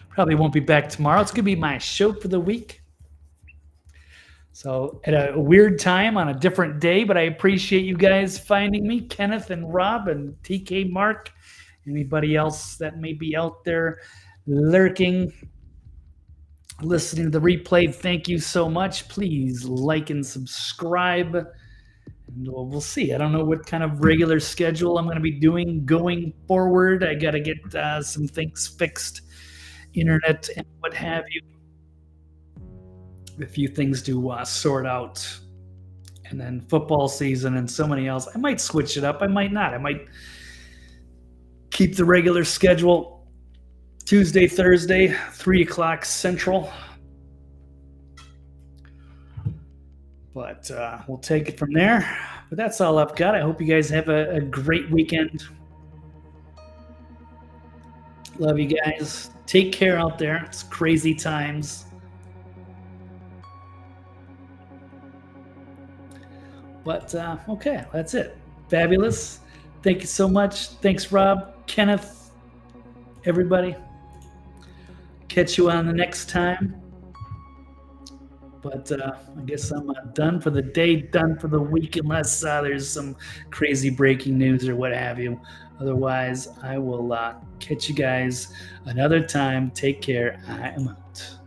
Probably won't be back tomorrow. It's going to be my show for the week. So at a weird time on a different day, but I appreciate you guys finding me, Kenneth and Rob and TK Mark, anybody else that may be out there lurking, listening to the replay. Thank you so much. Please like and subscribe. And we'll see. I don't know what kind of regular schedule I'm going to be doing going forward. I got to get some things fixed, internet and what have you. A few things to sort out. And then football season and so many else. I might switch it up. I might not. I might keep the regular schedule Tuesday, Thursday, 3 o'clock Central. But we'll take it from there. But that's all I've got. I hope you guys have a great weekend. Love you guys. Take care out there. It's crazy times. But okay, that's it. Fabulous. Thank you so much. Thanks, Rob, Kenneth, everybody. Catch you on the next time. But I guess I'm done for the day, done for the week, unless there's some crazy breaking news or what have you. Otherwise, I will catch you guys another time. Take care. I am out.